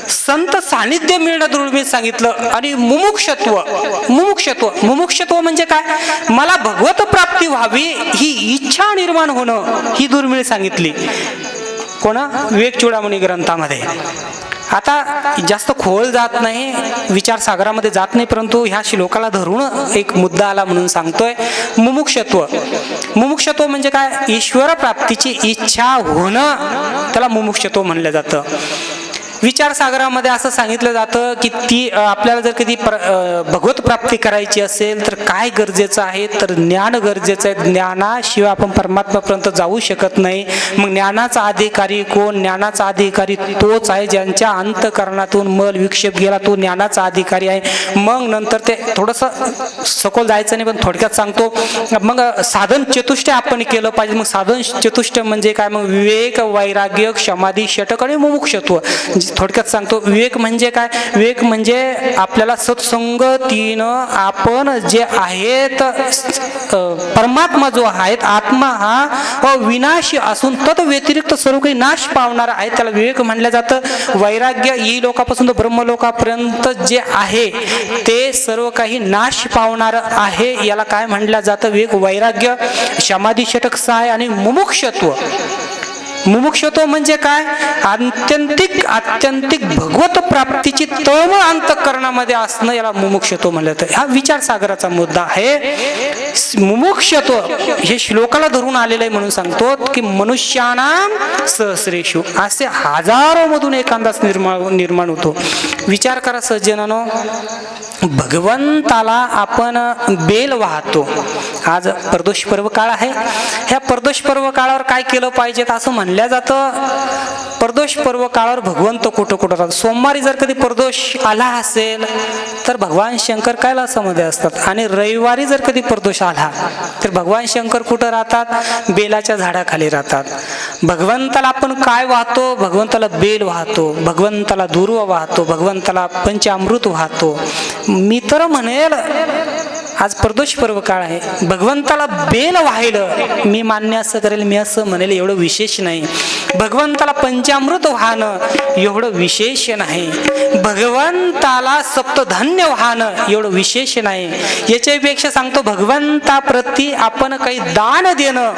संत सानिध्य मिळणं दुर्मिळ सांगितलं, आणि मुमुक्षत्व म्हणजे काय, मला भगवत प्राप्ती व्हावी ही इच्छा निर्माण होणं, ही दुर्मिळ सांगितली. कोणा विवेक चूडामणी ग्रंथामध्ये. आता जास्त खोल जात नाही, विचारसागरामध्ये जात नाही, परंतु ह्या श्लोकाला धरून एक मुद्दा आला म्हणून सांगतोय. मुमुक्षत्व म्हणजे काय, ईश्वर प्राप्तीची इच्छा होणं, त्याला मुमुक्षत्व म्हणलं जातं. विचारसागरामध्ये असं सांगितलं जातं की ती आपल्याला जर कधी भगवत प्राप्ती करायची असेल तर काय गरजेचं आहे, तर ज्ञान गरजेचं आहे. ज्ञानाशिवाय आपण परमात्म्यापर्यंत जाऊ शकत नाही. मग ज्ञानाचा अधिकारी कोण, ज्ञानाचा अधिकारी तोच आहे ज्यांच्या अंतःकरणातून मल विक्षेप गेला, तो ज्ञानाचा अधिकारी आहे. मग नंतर ते थोडंसं सखोल जायचं नाही, पण थोडक्यात सांगतो. मग साधन चतुष्टय आपण केलं पाहिजे. मग साधन चतुष्टय म्हणजे काय, मग विवेक, वैराग्य, समाधी, षटक आणि मुमुक्षत्व. थोडक्यात सांगतो, विवेक म्हणजे काय, विवेक म्हणजे आपल्याला सत्संगतीनं आपण जे आहेत परमात्मा जो आहे, आत्मा हा विनाशी असून तत् व्यतिरिक्त सर्व काही नाश पावणार आहे, त्याला विवेक म्हणलं जातं. वैराग्य ही लोकांपासून तर ब्रह्मलोकापर्यंत जे आहे ते सर्व काही नाश पावणार आहे, याला काय म्हणलं जातं, विवेक वैराग्य. समाधी षटक सहाय आणि मुमुक्षत्व म्हणजे काय, आत्यंतिक भगवत प्राप्तीची तळमळ अंतःकरणामध्ये असणं, याला मुमुक्षत्व म्हणलं जातं. हा विचारसागराचा मुद्दा आहे. मुमुक्षत्व हे श्लोकाला धरून आलेलं आहे म्हणून सांगतो की मनुष्याणाम सहस्रेषु, असे हजारो मधून एखादाच निर्माण होतो. विचार करा सज्जनानो, भगवंताला आपण बेल वाहतो. आज प्रदोष पर्व काळ आहे. ह्या प्रदोष पर्व काळावर काय केलं पाहिजे असं म्हणलं जातं. प्रदोष पर्व काळावर भगवंत कुठं राहतात. सोमवारी जर कधी प्रदोष आला असेल तर भगवान शंकर कैलासामध्ये असतात, आणि रविवारी जर कधी प्रदोष आला तर भगवान शंकर कुठं राहतात, बेलाच्या झाडाखाली राहतात. भगवंताला आपण काय वाहतो, भगवंताला बेल वाहतो, भगवंताला दुर्वा वाहतो, भगवंताला पंचामृत वाहतो. मी तर म्हणेल आज प्रदोष पर्व काळ आहे, भगवंताला बेल वाहिलं मी मान्य असं करेल, मी असं म्हणेल एवढं विशेष नाही. भगवंताला पंचामृत वाहनं एवढं विशेष नाही. भगवंताला सप्तधान्य वाहनं एवढं विशेष नाही. याच्यापेक्षा सांगतो, भगवंताप्रती आपण काही दान देणं,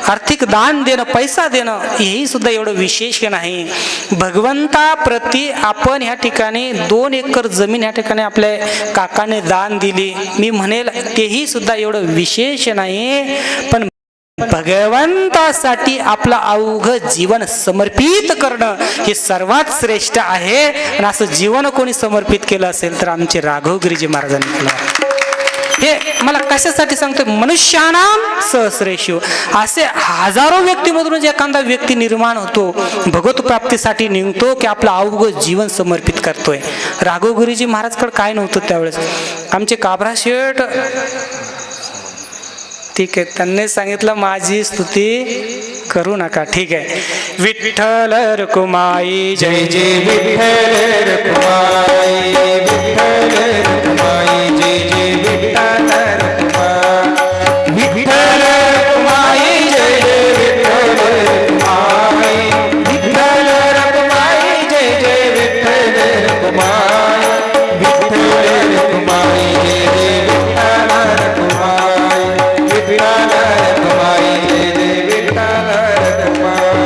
आर्थिक दान देणं, पैसा देणं, हेही सुद्धा एवढं विशेष नाही. भगवंताप्रती आपण ह्या ठिकाणी 2 एकर जमीन ह्या ठिकाणी आपल्या काकाने दान दिली, मी म्हणेल तेही सुद्धा एवढं विशेष नाही. पण भगवंतासाठी आपलं अवघं जीवन समर्पित करणं हे सर्वात श्रेष्ठ आहे. आणि असं जीवन कोणी समर्पित केलं असेल तर आमचे राघवगिरीजी महाराजांनी केलं. हे मला कशासाठी सांगतोय, मनुष्याणाम सहस्रेषु, असे हजारो व्यक्तीमधून एखादा व्यक्ती निर्माण होतो, भगवत प्राप्तीसाठी निघतो की आपलं अवघं जीवन समर्पित करतोय. राघवगिरीजी महाराजकडे काय नव्हतं त्यावेळेस. आमचे काबरा शेठ ठीक आहे, त्यांनी सांगितलं माझी स्तुती करू नका, ठीक आहे. विठ्ठल रखुमाई जय जय विठ्ठल रखुमाई, विठ्ठल रखुमाई जय जय विठ्ठल रखुमाई, विठ्ठल रखुमाई जय जय विठ्ठल रखुमाई, विठ्ठल रखुमाई जय जय विठ्ठल रखुमाई, विठ्ठल रखुमाई जय जय विठ्ठल रखुमाई, विठ्ठल रखुमाई जय जय विठ्ठल रखुमाई.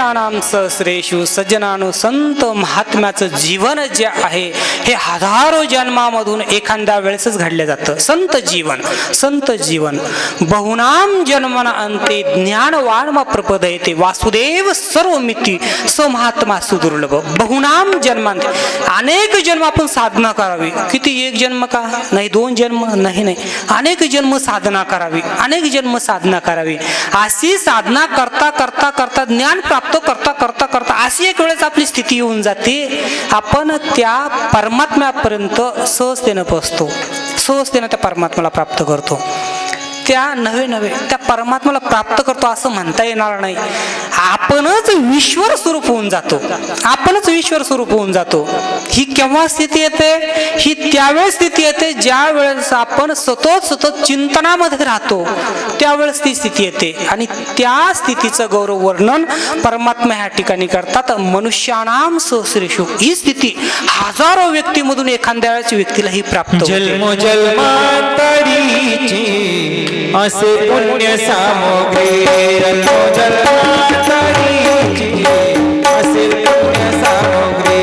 मनुष्याणाम सहस्रेषु सज्जनानो संत महात्म्याचं जीवन जे आहे हे हजारो जन्मामधून एखाद्या वेळेसच घडलं जातं. संत जीवन बहुनाम जन्मना अंते ज्ञानवान प्रपदयते वासुदेव सर्वमिती स महात्मा सुदुर्लभ. बहुनाम जन्मांत अनेक जन्म आपण साधना करावी. किती? एक जन्म का? नाही, 2 जन्म नाही, अनेक जन्म साधना करावी, अनेक जन्म साधना करावी. अशी साधना करता करता करता ज्ञान प्राप्त करता करता करता अशी एक वेळेस आपली स्थिती येऊन जाते, आपण त्या परमात्म्यापर्यंत सहजतेनं पोहोचतो, सहजतेनं त्या परमात्म्याला प्राप्त करतो. त्या नव्हे त्या परमात्म्याला प्राप्त करतो असं म्हणता येणार नाही. आपणच ईश्वर स्वरूप होऊन जातो, आपणच ईश्वर स्वरूप होऊन जातो. ही केव्हा स्थिती येते? ही त्यावेळेस स्थिती येते ज्या वेळेस आपण सतत चिंतनामध्ये राहतो, त्यावेळेस ती स्थिती येते. आणि त्या स्थितीचं गौरव वर्णन परमात्मा ह्या ठिकाणी करतात. मनुष्याणाम सहस्रेषु ही स्थिती हजारो व्यक्तीमधून एखाद्या वेळेस व्यक्तीला ही प्राप्त होते. जन्मोजन्मांतरीची असे पुण्य सामग्री, जन्मोजन्मांतरीची असे पुण्य सामग्री.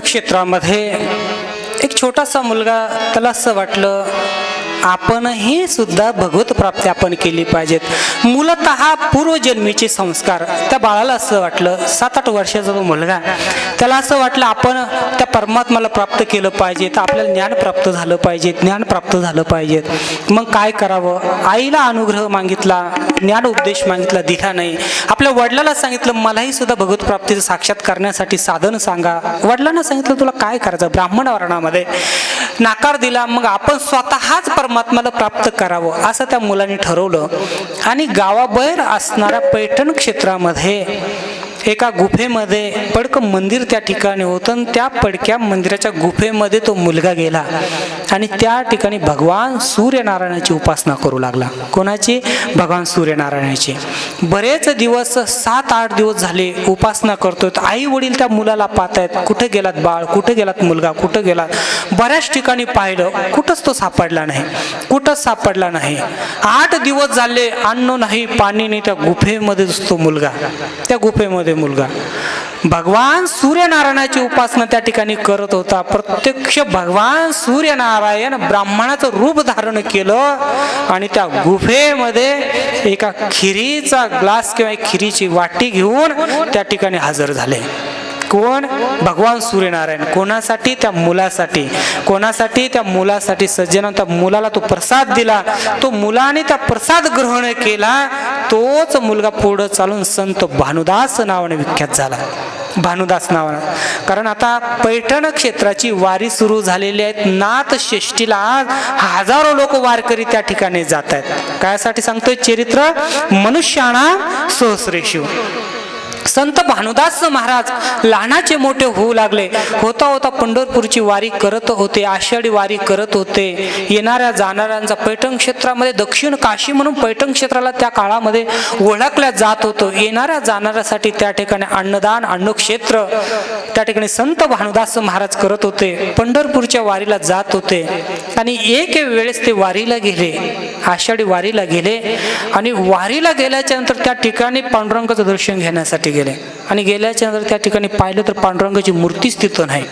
क्षेत्रामध्ये एक छोटासा मुलगा, त्याला असं वाटलं आपणही सुद्धा भगवत प्राप्ती आपण केली पाहिजेत. मूलतः पूर्वजन्मीचे संस्कार त्या बाळाला असं वाटलं. 7-8 वर्षाचा तो मुलगा, त्याला असं वाटलं आपण त्या परमात्म्याला प्राप्त केलं पाहिजे, तर आपल्याला ज्ञान प्राप्त झालं पाहिजे, ज्ञान प्राप्त झालं पाहिजे. मग काय करावं? आईला अनुग्रह मागितला, ज्ञान उपदेश मागितला, दिला नाही. आपल्या वडिलाला सांगितलं मलाही सुद्धा भगवत प्राप्तीचं साक्षात करण्यासाठी साधन सांगा. वडिलांना सांगितलं तुला काय करायचं? ब्राह्मण वर्णामध्ये नाकार दिला. मग आपण स्वतःच परमात्म्याला प्राप्त करावं असं त्या मुलाने ठरवलं. आणि गावाबाहेर असणाऱ्या पैठण क्षेत्रामध्ये एका गुफेमध्ये पडकं मंदिर त्या ठिकाणी होतं. आणि त्या पडक्या मंदिराच्या गुफेमध्ये तो मुलगा गेला आणि त्या ठिकाणी भगवान सूर्यनारायणाची उपासना करू लागला. कोणाची? भगवान सूर्यनारायणाची. बरेच दिवस 7-8 दिवस झाले उपासना करतोय. आई वडील त्या मुलाला पाहतायत, कुठे गेलात बाळ, कुठे गेलात मुलगा, कुठे गेलात? बऱ्याच ठिकाणी पाहिलं, कुठंच तो सापडला नाही, कुठंच सापडला नाही. 8 दिवस झाले, अन्न नाही, पाणी नाही. त्या गुफेमध्ये तो मुलगा, त्या गुफेमध्ये मुलगा भगवान सूर्यनारायणाची उपासना त्या ठिकाणी करत होता. प्रत्यक्ष भगवान सूर्यनारायण ब्राह्मणाचं रूप धारण केलं आणि त्या गुफेमध्ये एका खिरीचा ग्लास किंवा एक खिरीची वाटी घेऊन त्या ठिकाणी हजर झाले. कोण? भगवान सूर्यनारायण. कोणासाठी? त्या मुलासाठी. कोणासाठी? त्या मुलासाठी. सज्जना त्या मुलाला तो प्रसाद दिला. तो मुलाने त्या प्रसाद ग्रहण केला. तोच मुलगा पुढे चालून संत भानुदास नावाने विख्यात झाला. भानुदास नावानं. कारण आता पैठण क्षेत्राची वारी सुरू झालेली आहे. नाथ षष्टीला हजारो लोक वारकरी त्या ठिकाणी जात आहेत. कायसाठी सांगतोय चरित्र? मनुष्याणा सहस्रेषु. संत भानुदास महाराज लहानाचे मोठे होऊ लागले. होता होता पंढरपूरची वारी करत होते, आषाढी वारी करत होते. येणाऱ्या जाणाऱ्यांचा पैठण क्षेत्रामध्ये दक्षिण काशी म्हणून पैठण क्षेत्राला त्या काळामध्ये ओळखल्या जात होतं. येणाऱ्या जाणाऱ्यासाठी त्या ठिकाणी अन्नदान, अन्नक्षेत्र त्या ठिकाणी संत भानुदास महाराज करत होते. पंढरपूरच्या वारीला जात होते आणि एक वेळेस ते वारीला गेले, आषाढी वारीला गेले. आणि वारीला गेल्याच्या नंतर त्या ठिकाणी पांडुरंगाचं दर्शन घेण्यासाठी गेले. आणि गेल्याच्या नंतर त्या ठिकाणी पाहिलं तर पांडुरंगाची मूर्तीच तिथं नाही.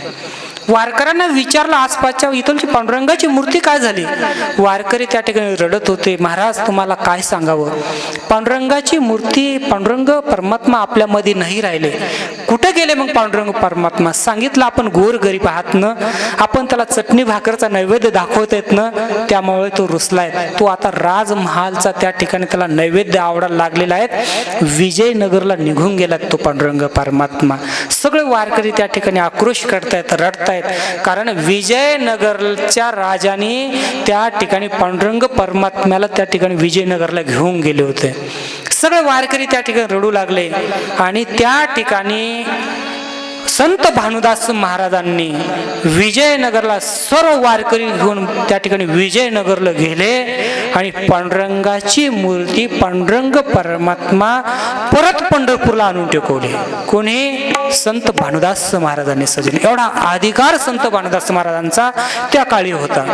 वारकऱ्यांना विचारलं आसपासच्या इथलची पांडुरंगाची मूर्ती काय झाली. वारकरी त्या ठिकाणी रडत होते. महाराज तुम्हाला काय सांगावं, पांडुरंगाची मूर्ती, पांडुरंग परमात्मा आपल्यामध्ये नाही राहिले. कुठे गेले मग पांडुरंग परमात्मा. सांगितलं आपण गोर गरीब आहात ना, आपण त्याला चटणी भाकरचा नैवेद्य दाखवत आहेत ना, त्यामुळे तो रुसलाय. तो आता राजमहालचा त्या ठिकाणी त्याला नैवेद्य आवडायला लागलेला आहे. विजयनगरला निघून गेलात तो पांडुरंग परमात्मा. सगळे वारकरी त्या ठिकाणी आक्रोश करतायत, रडतायत. कारण विजयनगरच्या राजाने त्या ठिकाणी पांडुरंग परमात्म्याला त्या ठिकाणी विजयनगरला घेऊन गेले होते. सगळे वारकरी त्या ठिकाणी रडू लागले. आणि त्या ठिकाणी संत भानुदास महाराजांनी विजयनगरला सर्व वारकरी घेऊन त्या ठिकाणी विजयनगरला गेले आणि पांडुरंगाची मूर्ती, पांडुरंग परमात्मा परत पंढरपूरला आणून टेकवली. कोणी? संत भानुदास महाराजांनी सजवली. एवढा अधिकार संत भानुदास महाराजांचा त्या काळी होता.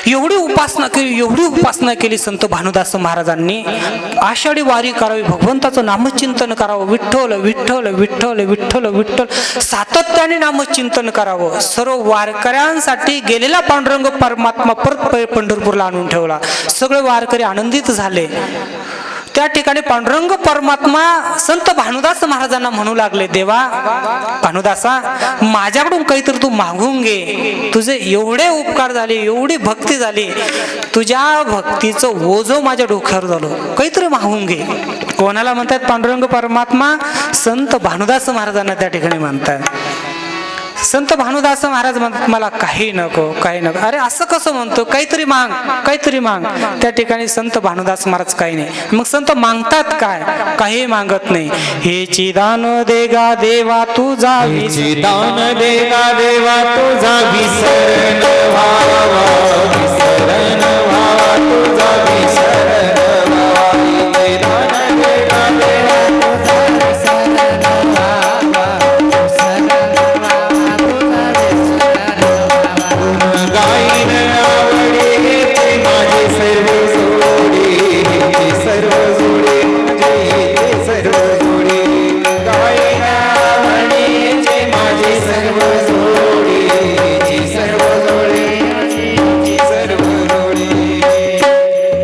एवढी उपासना केली संत भानुदास महाराजांनी. आषाढी वारी करावी, भगवंताचं नामचिंतन करावं, विठ्ठल विठ्ठल विठ्ठल विठ्ठल विठ्ठल सातत्याने नामचिंतन करावं. सर्व वारकऱ्यांसाठी गेलेला पांडुरंग परमात्मा परत पंढरपूरला आणून ठेवला. सगळे वारकरी आनंदित झाले. त्या ठिकाणी पांडुरंग परमात्मा संत भानुदास महाराजांना म्हणू लागले, देवा भानुदासा, माझ्याकडून काहीतरी तू मागून घे. तुझे एवढे उपकार झाले, एवढी भक्ती झाली, तुझ्या भक्तीचं ओझं माझ्या डोक्यावर झालं, काहीतरी मागून घे. कोणाला म्हणतात? पांडुरंग परमात्मा संत भानुदास महाराजांना त्या ठिकाणी म्हणतात. संत भानुदास महाराज म्हणतात, मला काही नको, काही नको. अरे असं कसं म्हणतो? काहीतरी माग, काहीतरी माग. त्या ठिकाणी संत भानुदास महाराज काही नाही. मग संत मागतात काय? काही मागत नाही. हेची दान देगा देवा तुझा, हेची दान देगा देवा तुझा, विसरण व्हावा, विसरण व्हावा तुझा, विसरण व्हावा. हे दान देगा देवा तुझा, विसरण व्हावा, विसरण गाईन आवडे हे माझे सर्व जोडे, हे सर्व जोडे माझे, सर्व जोडे. गाईन आवडे हे माझे सर्व जोडे, हे सर्व जोडे माझे, सर्व जोडे.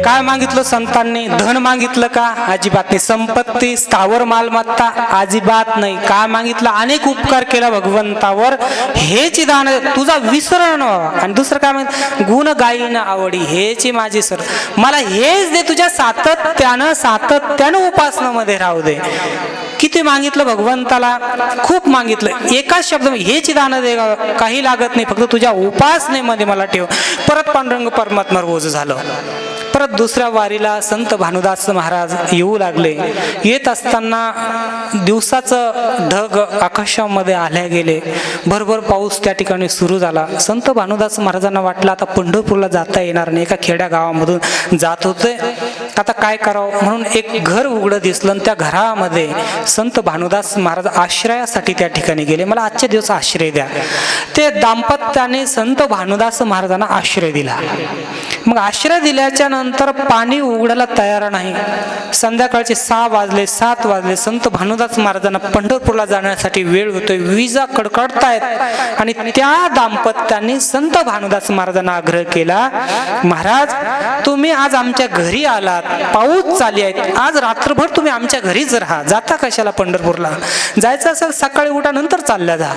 काय मागितलं संतांनी? धन मागितलं का? अजिबात नाही. संपत्ती, स्थावर मालमत्ता? अजिबात नाही. काय मागितलं? अनेक उपकार केला भगवंतावर, हेच दान तुझा विसरण. आणि दुसरं काय मागितलं? गुण गायीन आवडी, हेची माझी सर, मला हेच दे, तुझ्या सातत्यानं उपासनामध्ये राहू दे. किती मागितलं भगवंताला? खूप मागितलं. एकाच शब्द हेच दान दे, काही लागत नाही, फक्त तुझ्या उपासनेमध्ये मला ठेव. परत पांडुरंग परमात्मा रोज झालं. परत दुसऱ्या वारीला संत भानुदास महाराज येऊ लागले. येत असताना दिवसाचं ढग आकाशामध्ये आल्या गेले. भरभर पाऊस त्या ठिकाणी सुरू झाला. संत भानुदास महाराजांना वाटलं आता पंढरपूरला जाता येणार नाही. एका खेड्या गावामधून जात होते, आता काय करावं म्हणून एक घर उघडं दिसलं आणि त्या घरामध्ये संत भानुदास महाराज आश्रयासाठी त्या ठिकाणी गेले. मला आजच्या दिवस आश्रय द्या. ते दाम्पत्याने संत भानुदास महाराजांना आश्रय दिला. मग आश्रय दिल्याच्या नंतर पाणी उघडायला तयार नाही. संध्याकाळचे 6 वाजले, 7 वाजले. संत भानुदास महाराजांना पंढरपूरला जाण्यासाठी वेळ होतोय, विजा कडकडतायत. आणि त्या दाम्पत्याने संत भानुदास महाराजांना आग्रह केला, महाराज तुम्ही आज आमच्या घरी आलात, पाऊस चालू आहे, आज रात्रभर तुम्ही आमच्या घरीच राहा, जाता कशाला पंढरपूरला? जायचं असेल सकाळी उठा, नंतर चालल्या जा.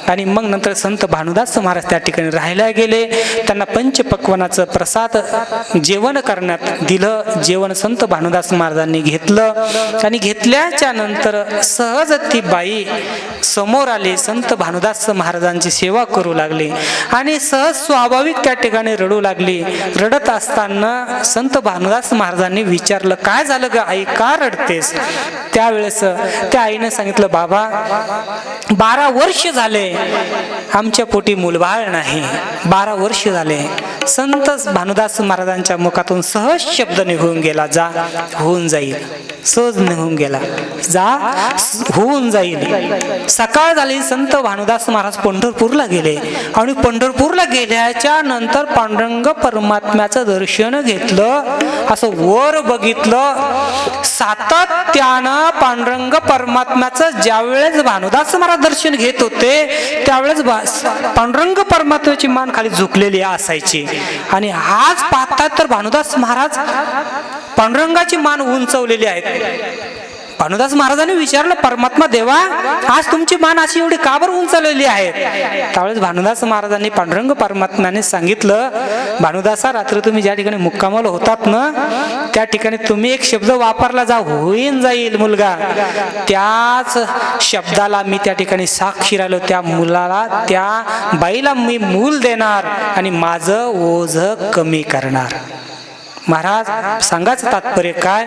आणि मग नंतर संत भानुदास महाराज त्या ठिकाणी राहायला गेले. त्यांना पंचपक्वानाचं प्रसाद जेवण करण्यात दिलं. जेवण संत भानुदास महाराजांनी घेतलं आणि घेतल्याच्या नंतर सहज ती बाई समोर आली. संत भानुदास महाराजांची सेवा करू लागली आणि सहज स्वाभाविक त्या ठिकाणी रडू लागली. रडत असताना संत भानुदास महाराजांनी विचारलं, काय झालं ग आई, का रडतेस? त्यावेळेस त्या आईने सांगितलं, बाबा 12 वर्ष झाले आमच्या पोटी मुलबाळ नाही. 12 वर्ष झाले. संत भानुदास महाराजांच्या मुखातून सहज शब्द निघून गेला, जा होऊन जाईल. सहज निघून गेला, जा होऊन जाईल. सकाळ झाली, संत भानुदास महाराज पंढरपूरला गेले आणि पंढरपूरला गेल्याच्या नंतर पांडुरंग परमात्म्याचं दर्शन घेतलं. असं वर बघितलं, सातत्यानं पांडुरंग परमात्म्याचं ज्यावेळेस भानुदास महाराज दर्शन घेत होते त्यावेळेस पांडुरंग परमात्म्याची मान खाली झुकलेली असायची. आणि आज पाहतात तर भानुदास महाराज पांडुरंगाची मान उंचवलेली आहे. भानुदास महाराजांनी विचारलं, परमात्मा देवा, आज तुमची मान अशी एवढी का बरं उंचवलेली आहे? त्यावेळेस भानुदास महाराजांनी पांडुरंग परमात्म्याने सांगितलं, भानुदासा, रात्री तुम्ही ज्या ठिकाणी मुक्कामाला होतात ना, त्या ठिकाणी तुम्ही एक शब्द वापरला, जा होईन जाईल मुलगा. त्याच शब्दाला मी त्या ठिकाणी साक्षी राहिलो. त्या मुलाला, त्या बाईला मी मूल देणार आणि माझं ओझ कमी करणार. महाराज सांगायचं तात्पर्य काय,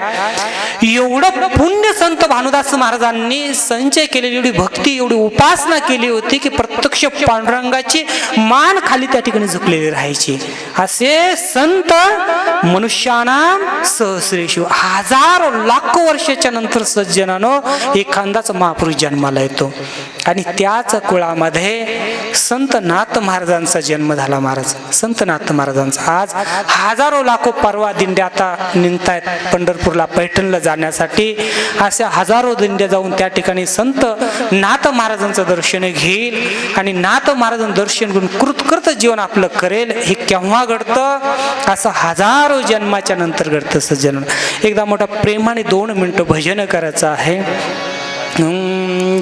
एवढं पुण्य संत भानुदास महाराजांनी संचय केलेली, एवढी भक्ती, एवढी उपासना केली होती की प्रत्यक्ष पांडुरंगाची मान खाली त्या ठिकाणी झुकलेली राहायची. असे संत मनुष्याना सहस्रेषु, हजारो लाखो वर्षाच्या नंतर सज्जनानं एखादाच महापुरुष जन्माला येतो. आणि त्याच कुळामध्ये संत नाथ महाराजांचा जन्म झाला. महाराज संत नाथ महाराजांचा आज हजारो लाखो परवा दिंड्या आता निघतायत पंढरपूरला, पैठणला जाण्यासाठी. अशा हजारो दिंड्या जाऊन त्या ठिकाणी संत नाथ महाराजांचं दर्शन घेईल आणि नाथ महाराजांचं दर्शन घेऊन कृतकृत जीवन आपलं करेल. हे केव्हा घडतं? असं हजारो जन्माच्या नंतर घडतं सज्जन. एकदा मोठा प्रेमाने 2 मिनिटं भजन करायचं आहे.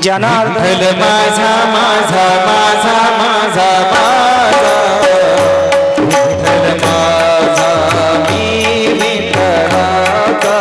जनार्दन माझा माझा माझा माझा माझा विठ्ठल माझा मी विठ्ठलाचा.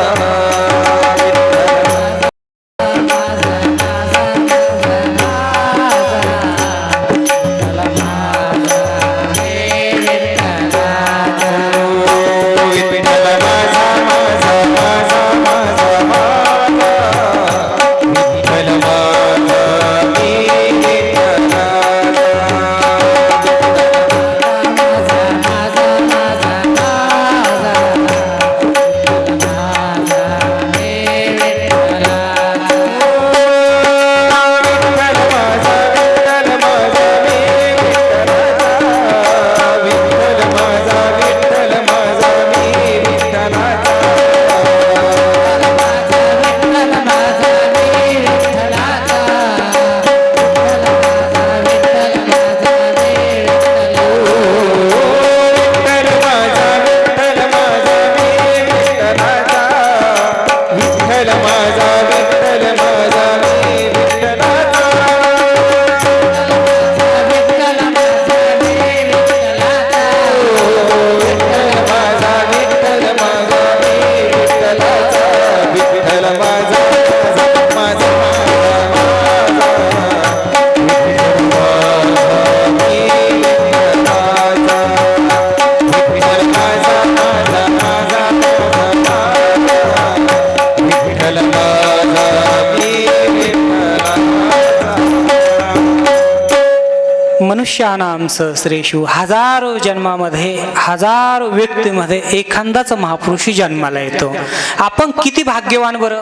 मनुष्यानाम सहस्रेषु, हजारो जन्मामध्ये, हजारो व्यक्तीमध्ये एखादाच महापुरुष जन्माला येतो. आपण किती भाग्यवान, बरं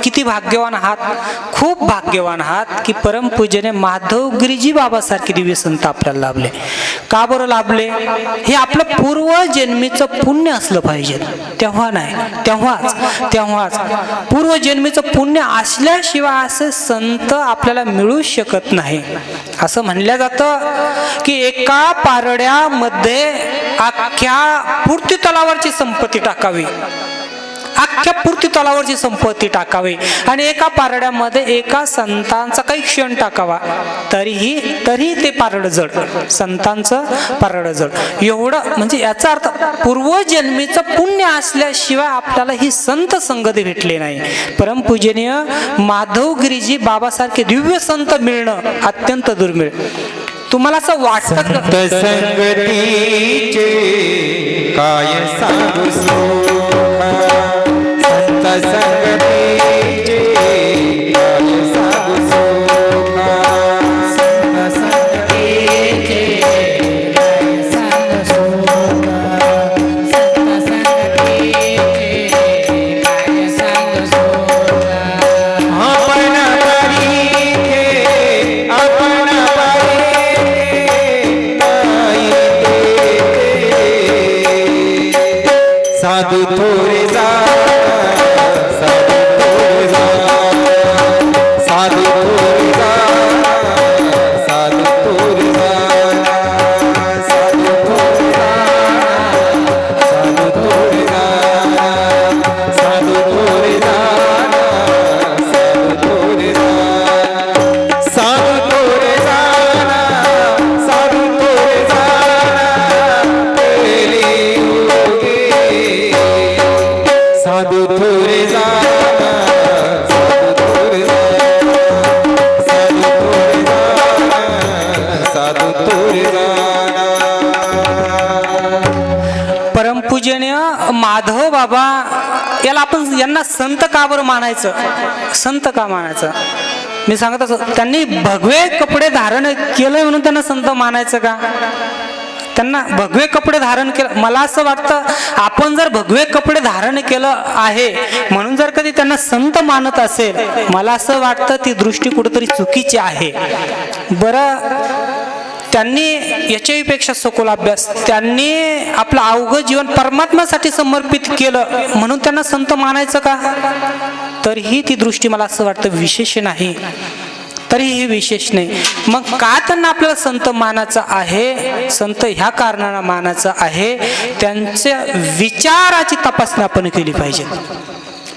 किती भाग्यवान आहात, खूप भाग्यवान आहात की परमपूजने माधवगिरीजी बाबासारखे दिव्य संत आपल्याला लाभले. का बरं लाभले? हे आपलं पूर्वजन्मीचं पुण्य असलं पाहिजे. तेव्हा नाही, तेव्हाच पूर्वजन्मीचं पुण्य असल्याशिवाय असे संत आपल्याला मिळू शकत नाही. असं म्हणलं जातं की एका पारड्यामध्ये अख्ख्या पूर्ती तलावाची संपत्ती टाकावी, अख्ख्या पूर्ती तलावाची संपत्ती टाकावी आणि एका पारड्यामध्ये एका संतांचा काही क्षण टाकावा, तरीही ते पारड जड, संतांचं पारड जड. एवढं म्हणजे याचा अर्थ पूर्वजन्मीचं पुण्य असल्याशिवाय आपल्याला ही संत संगती भेटली नाही. परमपूजनीय माधवगिरीजी बाबासारखे दिव्य संत मिळणं अत्यंत दुर्मिळ. तुम्हाला असं वाटतं संगतीचे काय सांगू सोमा, संत संगतीचे काय सांगू सोमा, संत संगतीचे काय सांगू सोमा. साधू थोरे साधू थोरे साधू थोरे साधू थोरे साधू थोरे साधू थोरे साधू थोरे साधू थोरे साधू थोरे परमपूजनीय माधव बाबा याला आपण यांना संत का बरं मानायचं? संत का मानायचं? मी सांगत असो, त्यांनी भगवे कपडे धारण केलंय म्हणून त्यांना संत मानायचं का? त्यांना भगवे कपडे धारण केलं, मला असं वाटतं आपण जर भगवे कपडे धारण केलं आहे म्हणून जर कधी त्यांना संत मानत असेल, मला असं वाटतं ती दृष्टी कुठेतरी चुकीची आहे. बरं, त्यांनी याच्याही पेक्षा सखोल अभ्यास, त्यांनी आपलं अवघं जीवन परमात्म्यासाठी समर्पित केलं म्हणून त्यांना संत मानायचं का? तरीही ती दृष्टी मला असं वाटतं विशेष नाही, तरीही विशेष नाही. मग का त्यांना आपल्याला संत मानायचं आहे? संत ह्या कारणानं मानायचं आहे, त्यांच्या विचाराची तपासणी आपण केली पाहिजे.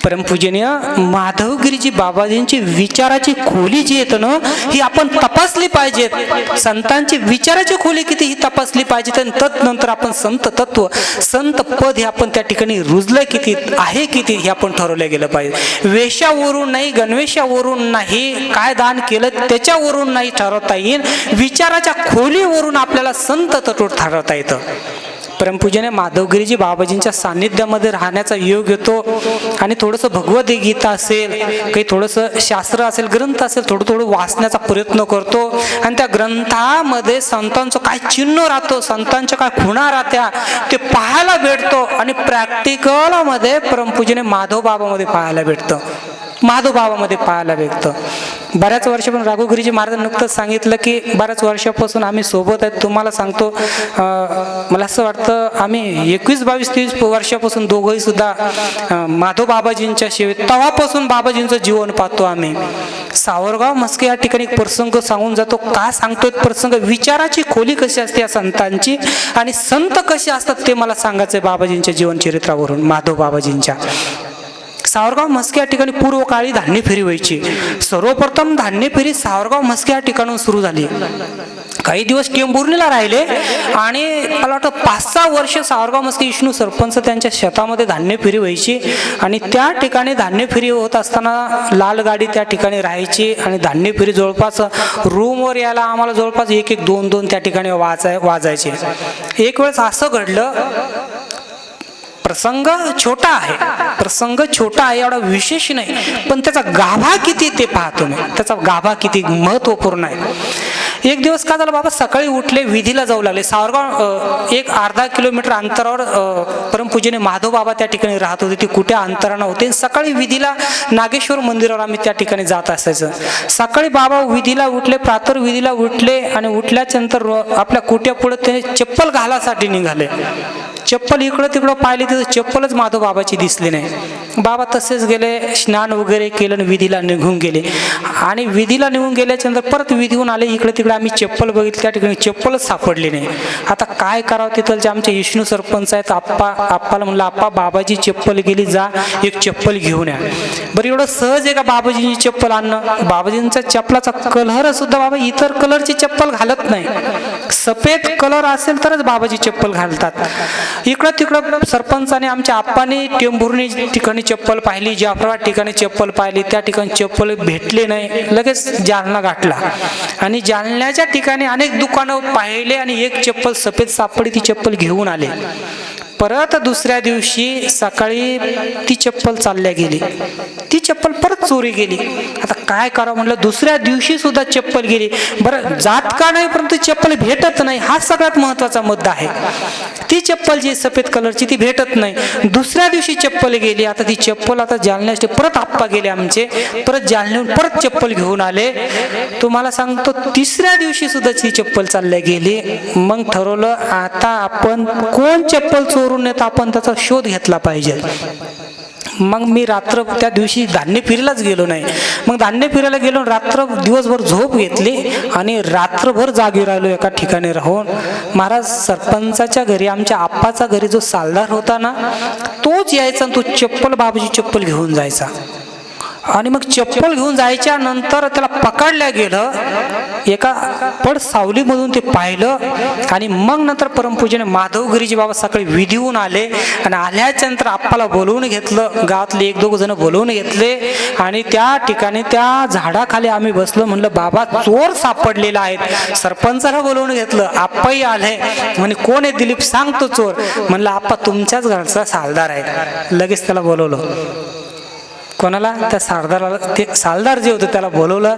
परमपूजनीय माधवगिरीजी बाबाजींची विचाराची खोली जी येतं ना, ही आपण तपासली पाहिजेत. संतांची विचाराची खोली किती ही तपासली पाहिजे. आणि तदनंतर आपण संत तत्व, संत पद हे आपण त्या ठिकाणी रुजलं किती आहे, किती हे आपण ठरवलं गेलं पाहिजे. वेशावरून नाही, गणवेशावरून नाही, काय दान केलं त्याच्यावरून नाही ठरवता येईल, विचाराच्या खोलीवरून आपल्याला संत तत्व ठरवता येतं. परमपूजनीय माधवगिरीजी बाबाजींच्या सान्निध्यामध्ये राहण्याचा योग येतो आणि थोडंसं भगवद्गीता असेल, काही थोडंसं शास्त्र असेल, ग्रंथ असेल, थोडं थोडं वाचण्याचा प्रयत्न करतो. आणि त्या ग्रंथामध्ये संतांचं काय चिन्ह राहतो, संतांच्या काय खुणा राहत्या ते पाहायला भेटतो. आणि प्रॅक्टिकलमध्ये परमपूजनीय माधव बाबामध्ये पाहायला भेटतं, माधव बाबामध्ये पाहायला भेटतं. बऱ्याच वर्षापासून राघोगिरीजी महाराजांनी नुकतंच सांगितलं की बऱ्याच वर्षापासून आम्ही सोबत आहेत. तुम्हाला सांगतो, मला असं वाटतं आम्ही 21, 22, 30 वर्षापासून दोघंही सुद्धा माधव बाबाजींच्या सेवेत, तेव्हापासून बाबाजींचं जीवन पाहतो आम्ही. सावरगाव म्हस्के या ठिकाणी एक प्रसंग सांगून जातो. का सांगतोय प्रसंग? विचाराची खोली कशी असते या संतांची आणि संत कसे असतात ते मला सांगायचंय बाबाजींच्या जीवनचरित्रावरून, माधव बाबाजींच्या. सावरगाव म्हस्के या ठिकाणी पूर्व काळी धान्य फेरी व्हायची. सर्वप्रथम धान्य फेरी सावरगाव म्हस्के या ठिकाणून सुरू झाली. काही दिवस टेंभुर्णीला राहिले आणि मला वाटतं 5-6 वर्ष सावरगाव म्हस्के विष्णू सरपंच त्यांच्या शेतामध्ये धान्य फेरी व्हायची. आणि त्या ठिकाणी धान्य फेरी होत असताना लाल गाडी त्या ठिकाणी राहायची आणि धान्य फेरी जवळपास रूमवर यायला आम्हाला जवळपास 1-1, 2-2 त्या ठिकाणी वाजायचे. एक वेळेस असं घडलं, प्रसंग छोटा आहे, प्रसंग छोटा आहे, एवढा विशेष नाही, पण त्याचा गाभा किती ते पाहतो मी, त्याचा गाभा किती महत्वपूर्ण आहे. एक दिवस का झालं, बाबा सकाळी उठले, विधीला जाऊ लागले. सावरगाव एक अर्धा किलोमीटर अंतरावर परमपूजनीय माधव बाबा त्या ठिकाणी राहत होते. ते कुठे अंतरानं होते. सकाळी विधीला नागेश्वर मंदिरावर आम्ही त्या ठिकाणी जात असायचं. सकाळी बाबा विधीला उठले, प्रातर विधीला उठले आणि उठल्याच्या नंतर आपल्या कुट्यापुढे ते चप्पल घालासाठी निघाले. चप्पल इकडं तिकडं पाहिली तर चप्पलच माधव बाबाची दिसली नाही. बाबा तसेच गेले, स्नान वगैरे केलं आणि विधीला निघून गेले. आणि विधीला निघून गेल्याच्या नंतर परत विधीहून आले, इकडे तिकडे आम्ही चप्पल बघितली, त्या ठिकाणी चप्पलच सापडली नाही. आता काय करावं, तिथं जे आमचे विष्णू सरपंच आहेत, आप्पाला म्हणलं, आप्पा बाबाची चप्पल गेली, जा एक चप्पल घेऊन या. बरं, एवढं सहज आहे का बाबाजीची चप्पल आणणं? बाबाजींचा चप्पलाचा कलर सुद्धा, बाबा इतर कलरची चप्पल घालत नाही, सफेद कलर असेल तरच बाबाजी चप्पल घालतात. इकडं तिकडं सरपंचाने, आमच्या आप्पाने टेंभुर्णी ठिकाणी चप्पल पाहिली, जाफराबाद ठिकाणी चप्पल पाहिली, त्या ठिकाणी चप्पल भेटली नाही. लगेच जालना गाठला आणि जालन्याच्या ठिकाणी अनेक दुकानं पाहिले आणि एक चप्पल सफेद सापडी, ती चप्पल घेऊन आले. परत दुसऱ्या दिवशी सकाळी ती चप्पल चालल्या गेली. ती चप्पल परत चोरी गेली. आता काय करावं म्हणलं, दुसऱ्या दिवशी सुद्धा चप्पल गेली. बरं जात का नाही, परंतु चप्पल भेटत नाही, हा सगळ्यात महत्वाचा मुद्दा आहे. ती चप्पल जी सफेद कलरची ती भेटत नाही. दुसऱ्या दिवशी चप्पल गेली. आता ती चप्पल आता जालन्याचे परत आप्पा गेले आमचे, परत जालन्याहून परत चप्पल घेऊन आले. तुम्हाला सांगतो तिसऱ्या दिवशी सुद्धा ती चप्पल चालल्या गेली. मग ठरवलं आता आपण कोण चप्पल चोरून नेत आपण त्याचा शोध घेतला पाहिजे. मग मी रात्र त्या दिवशी धान्य फिरायलाच गेलो नाही. मग धान्य फिरायला गेलो, रात्र दिवसभर झोप घेतली आणि रात्रभर जागी राहिलो एका ठिकाणी राहून. महाराज सरपंचाच्या घरी, आमच्या आप्पाचा घरी जो सालदार होता ना, तोच यायचा, तो चप्पल बाबाची चप्पल घेऊन जायचा. आणि मग चप्पल घेऊन जायच्या नंतर त्याला पकडल्या गेलं. एका पड सावलीमधून ते पाहिलं आणि मग नंतर परमपूजने माधवगिरीजी बाबा सकाळी विधीहून आले आणि आल्याच्या नंतर आप्पाला बोलवून घेतलं. गावातले एक दोघ जण बोलवून घेतले आणि त्या ठिकाणी त्या झाडाखाली आम्ही बसलो. म्हणलं बाबा चोर सापडलेला आहे. सरपंचाला बोलवून घेतलं. आप्पाही आले. म्हणे कोण आहे दिलीप, सांगतो चोर. म्हणलं आप्पा तुमच्याच घरचा सालदार आहे. लगेच त्याला बोलवलं. कोणाला? त्या सालदाराला. ते सालदार जे होतं त्याला बोलवलं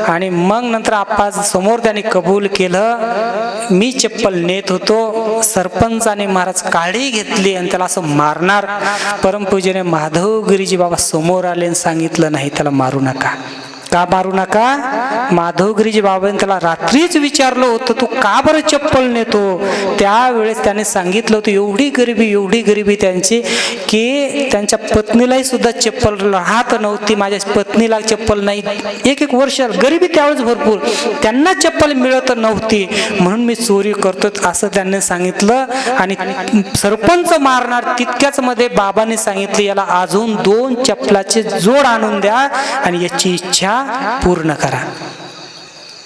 आणि मग नंतर आप्पा समोर त्याने कबूल केलं, मी चप्पल नेत होतो. सरपंचाने महाराज काळी घेतली आणि त्याला असं मारणार. परमपूजने माधवगिरीजी बाबा समोर आले आणि सांगितलं नाही त्याला मारू नका. का मारू नका? माधवगिरीजी बाबांनी त्याला रात्रीच विचारलं होतं तू का बरं चप्पल नेतो. त्यावेळेस त्याने सांगितलं होतं एवढी गरिबी त्यांची की त्यांच्या पत्नीलाही सुद्धा चप्पल राहत नव्हती. माझ्या पत्नीला चप्पल नाही. एक वर्ष गरिबी त्यावेळेस भरपूर, त्यांना चप्पल मिळत नव्हती, म्हणून मी चोरी करतो असं त्यांनी सांगितलं. आणि सरपंच मारणार तितक्याच मध्ये बाबांनी सांगितलं याला अजून 2 चप्पलाचे जोड आणून द्या आणि याची इच्छा पूर्ण करा.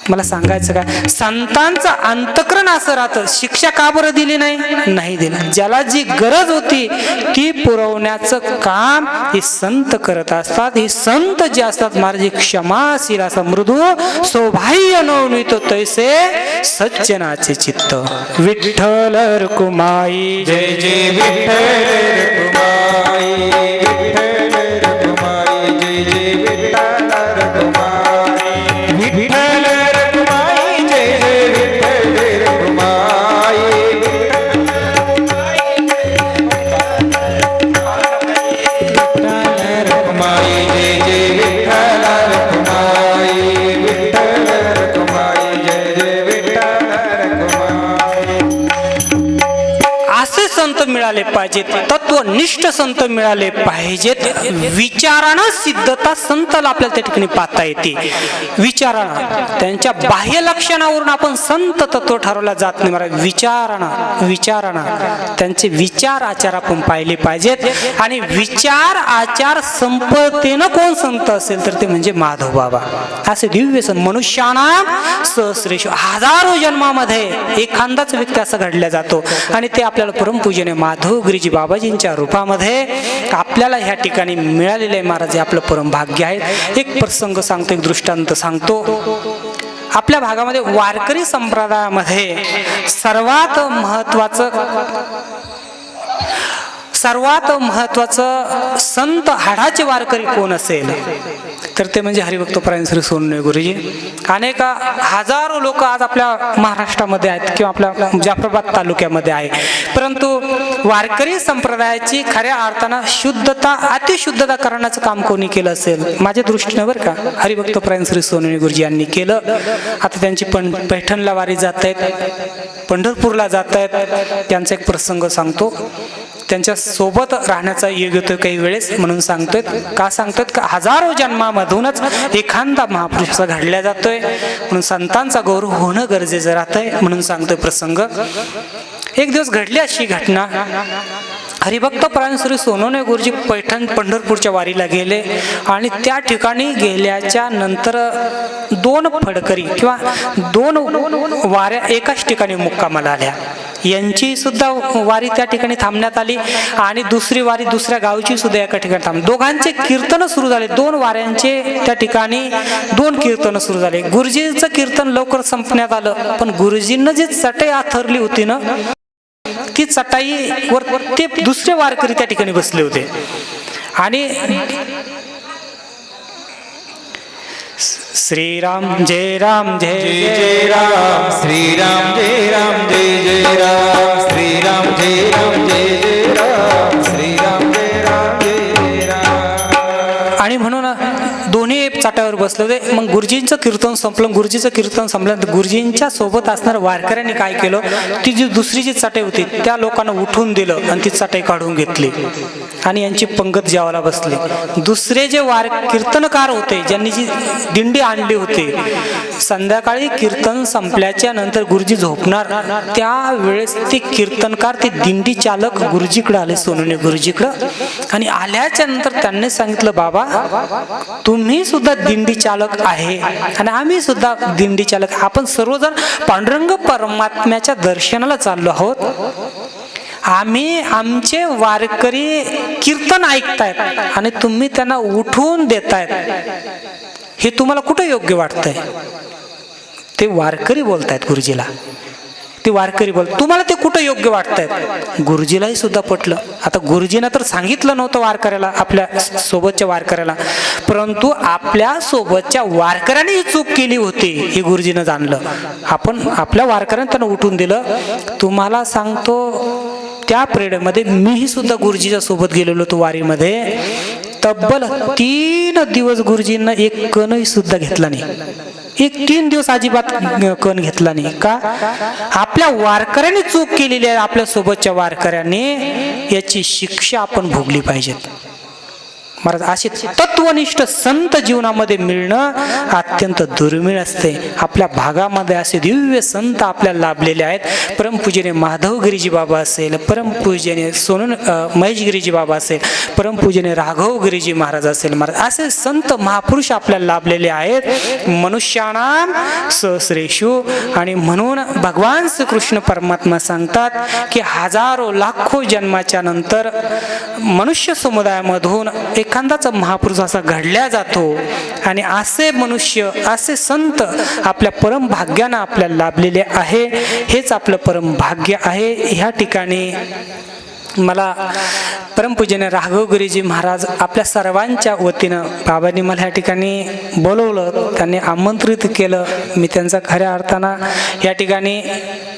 मला सांगायचं काय, संतांचं अंतःकरण असं राहतं. शिक्षा का बरं दिली नाही दिली. ज्याला जी गरज होती ती पुरवण्याचं काम हे संत करत असतात. हे संत जे असतात महाराज क्षमाशील असा मृदू सौभाग्य नवनीत तैसे सज्जनाचे चित्त. विठ्ठल रखुमाई जय जय विठ्ठल रखुमाई, विठ्ठल रखुमाई, जय जय विठ्ठल रखुमाई, विठ्ठल रखुमाई, जय जय विठ्ठल रखुमाई, विठ्ठल रखुमाई, जय जय विठ्ठल रखुमाई, विठ्ठल रखुमाई, जय जय विठ्ठल रखुमाई. असे संत मिळाले पाहिजेत, तत्वनिष्ठ संत मिळाले पाहिजेत. विचारानं सिद्धता संताला आपल्याला त्या ठिकाणी पाहता येते. विचारानं, त्यांच्या बाह्य लक्षणावरून आपण संत तत्व ठरवला जात नाही महाराज. विचारानं त्यांचे विचार आचार आपण पाहिले पाहिजेत. आणि विचार आचार संपत्तीनं कोण संत असेल तर ते म्हणजे माधव बाबा. असे दिव्य संत मनुष्याना सहस्रेश हजारो जन्मामध्ये एखादाच व्यक्ती असा घडला जातो आणि ते आपल्याला परमपूजने माधवगिरीजी बाबाजींच्या रूपामध्ये आपल्याला ह्या ठिकाणी मिळालेले आहे महाराज. हे आपलं परम भाग्य आहे. एक प्रसंग सांगतो, एक दृष्टांत सांगतो. आपल्या भागामध्ये वारकरी संप्रदायामध्ये सर्वात महत्वाचं संत हाडाचे वारकरी कोण असेल तर ते म्हणजे हरिभक्तपरायण श्री सोनवणे गुरुजी. अनेक हजारो लोक आज आपल्या महाराष्ट्रामध्ये आहेत किंवा आपल्या जाफराबाद तालुक्यामध्ये आहे. परंतु वारकरी संप्रदायाची खऱ्या अर्थानं शुद्धता अतिशुद्धता करण्याचं काम कोणी केलं असेल माझ्या दृष्टीने बरं का, हरिभक्तपरायण श्री सोनवणे गुरुजी यांनी केलं. आता त्यांची पैठणला वारी जात आहेत, पंढरपूरला जात आहेत. त्यांचा एक प्रसंग सांगतो. त्यांच्या सोबत राहण्याचा योग येतोय काही वेळेस म्हणून सांगतोय. का सांगतोय का हजारो जन्मामधूनच एखादा महापुरुष असा घडला जातोय म्हणून संतांचा गौरव होणं गरजेचं राहतंय म्हणून सांगतोय प्रसंग. एक दिवस घडली अशी घटना. हरिभक्तपरायण श्री सोनवणे गुरुजी पैठण पंढरपूरच्या वारीला गेले आणि त्या ठिकाणी गेल्याच्या नंतर 2 फडकरी किंवा 2 वाऱ्या एकाच ठिकाणी मुक्कामाला आल्या. यांची सुद्धा वारी त्या ठिकाणी थांबण्यात आली आणि दुसरी वारी दुसऱ्या गावची सुद्धा एका ठिकाणी थांबली. दोघांचे कीर्तन सुरू झाले. 2 वाऱ्यांचे त्या ठिकाणी 2 कीर्तन सुरू झाले. गुरुजींचं कीर्तन लवकर संपण्यात आलं, पण गुरुजींना जी चटई आथरली होती ना ती चटाईवर ते दुसरे वारकरी त्या ठिकाणी बसले होते आणि श्रीराम जय राम जय जय जय राम श्रीराम जय राम जय जय राम श्रीराम जय राम जय जय राम श्रीराम जय राम जय जय राम. आणि म्हणून दोन्ही चाटावर बसले होते. मग गुरुजींचं कीर्तन संपलं. गुरुजीचं कीर्तन संपल्यानंतर गुरुजींच्या सोबत असणाऱ्या वारकऱ्यांनी काय केलं, ती जी दुसरी जी चटई होती त्या लोकांना उठून दिलं आणि ती चटई काढून घेतली आणि यांची पंगत जेवायला बसली. दुसरे जे कीर्तनकार होते, ज्यांनी जी दिंडी आणली होती, संध्याकाळी कीर्तन संपल्याच्या नंतर गुरुजी झोपणार त्यावेळेस ते कीर्तनकार, ते दिंडी चालक गुरुजीकडे आले, सोनवणे गुरुजीकडं. आणि आल्याच्या नंतर त्यांनी सांगितलं, बाबा तुम्ही सुद्धा दिंडी चालक आहे आणि आम्ही सुद्धा दिंडी चालक, आपण सर्वजण पांडुरंग परमात्म्याच्या दर्शनाला चाललो आहोत. आम्ही आमचे वारकरी कीर्तन ऐकतायत आणि तुम्ही त्यांना उठवून देतायत, हे तुम्हाला कुठं योग्य वाटतंय? ते वारकरी बोलतायत गुरुजीला, ते वारकरी तुम्हाला ते कुठं योग्य वाटतायत? गुरुजीलाही सुद्धा पटलं. आता गुरुजीनं तर सांगितलं नव्हतं वारकऱ्याला, आपल्या सोबतच्या वारकऱ्याला, परंतु आपल्या सोबतच्या वारकऱ्याने ही चूक केली होती हे गुरुजीनं जाणलं. आपण आपल्या वारकऱ्याने त्यांना उठून दिलं. तुम्हाला सांगतो त्या पिरियडमध्ये मीही सुद्धा गुरुजीच्या सोबत गेलेलो होतो वारीमध्ये. तब्बल 3 दिवस गुरुजींना एक कणही सुद्धा घेतला नाही. 3 दिवस अजिबात कण घेतला नाही. का? आपल्या वारकऱ्यांनी चूक केलेली आहे, आपल्या सोबतच्या वारकऱ्यांनी, याची शिक्षा आपण भोगली पाहिजेत. महाराज असे तत्वनिष्ठ संत जीवनामध्ये मिळणं अत्यंत दुर्मिळ असते. आपल्या भागामध्ये असे दिव्य संत आपल्याला लाभलेले आहेत. परमपूजने माधवगिरीजी बाबा असेल, परमपूजने महेशगिरीजी बाबा असेल, परमपूजने राघवगिरीजी महाराज असेल, महाराज असे संत महापुरुष आपल्याला लाभलेले आहेत. मनुष्याणाम सहस्रेषु. आणि म्हणून भगवान श्रीकृष्ण परमात्मा सांगतात की हजारो लाखो जन्माच्या नंतर मनुष्य समुदायामधून एखादाचा महापुरुष असा घडल्या जातो आणि असे मनुष्य, असे संत आपल्या परम भाग्यानं आपल्याला लाभलेले आहे. हेच आपलं परम भाग्य आहे. ह्या ठिकाणी मला परमपूजने राघवगिरीजी महाराज आपल्या सर्वांच्या वतीनं, बाबांनी मला ह्या ठिकाणी बोलवलं, त्यांनी आमंत्रित केलं. मी त्यांचा खऱ्या अर्थानं या ठिकाणी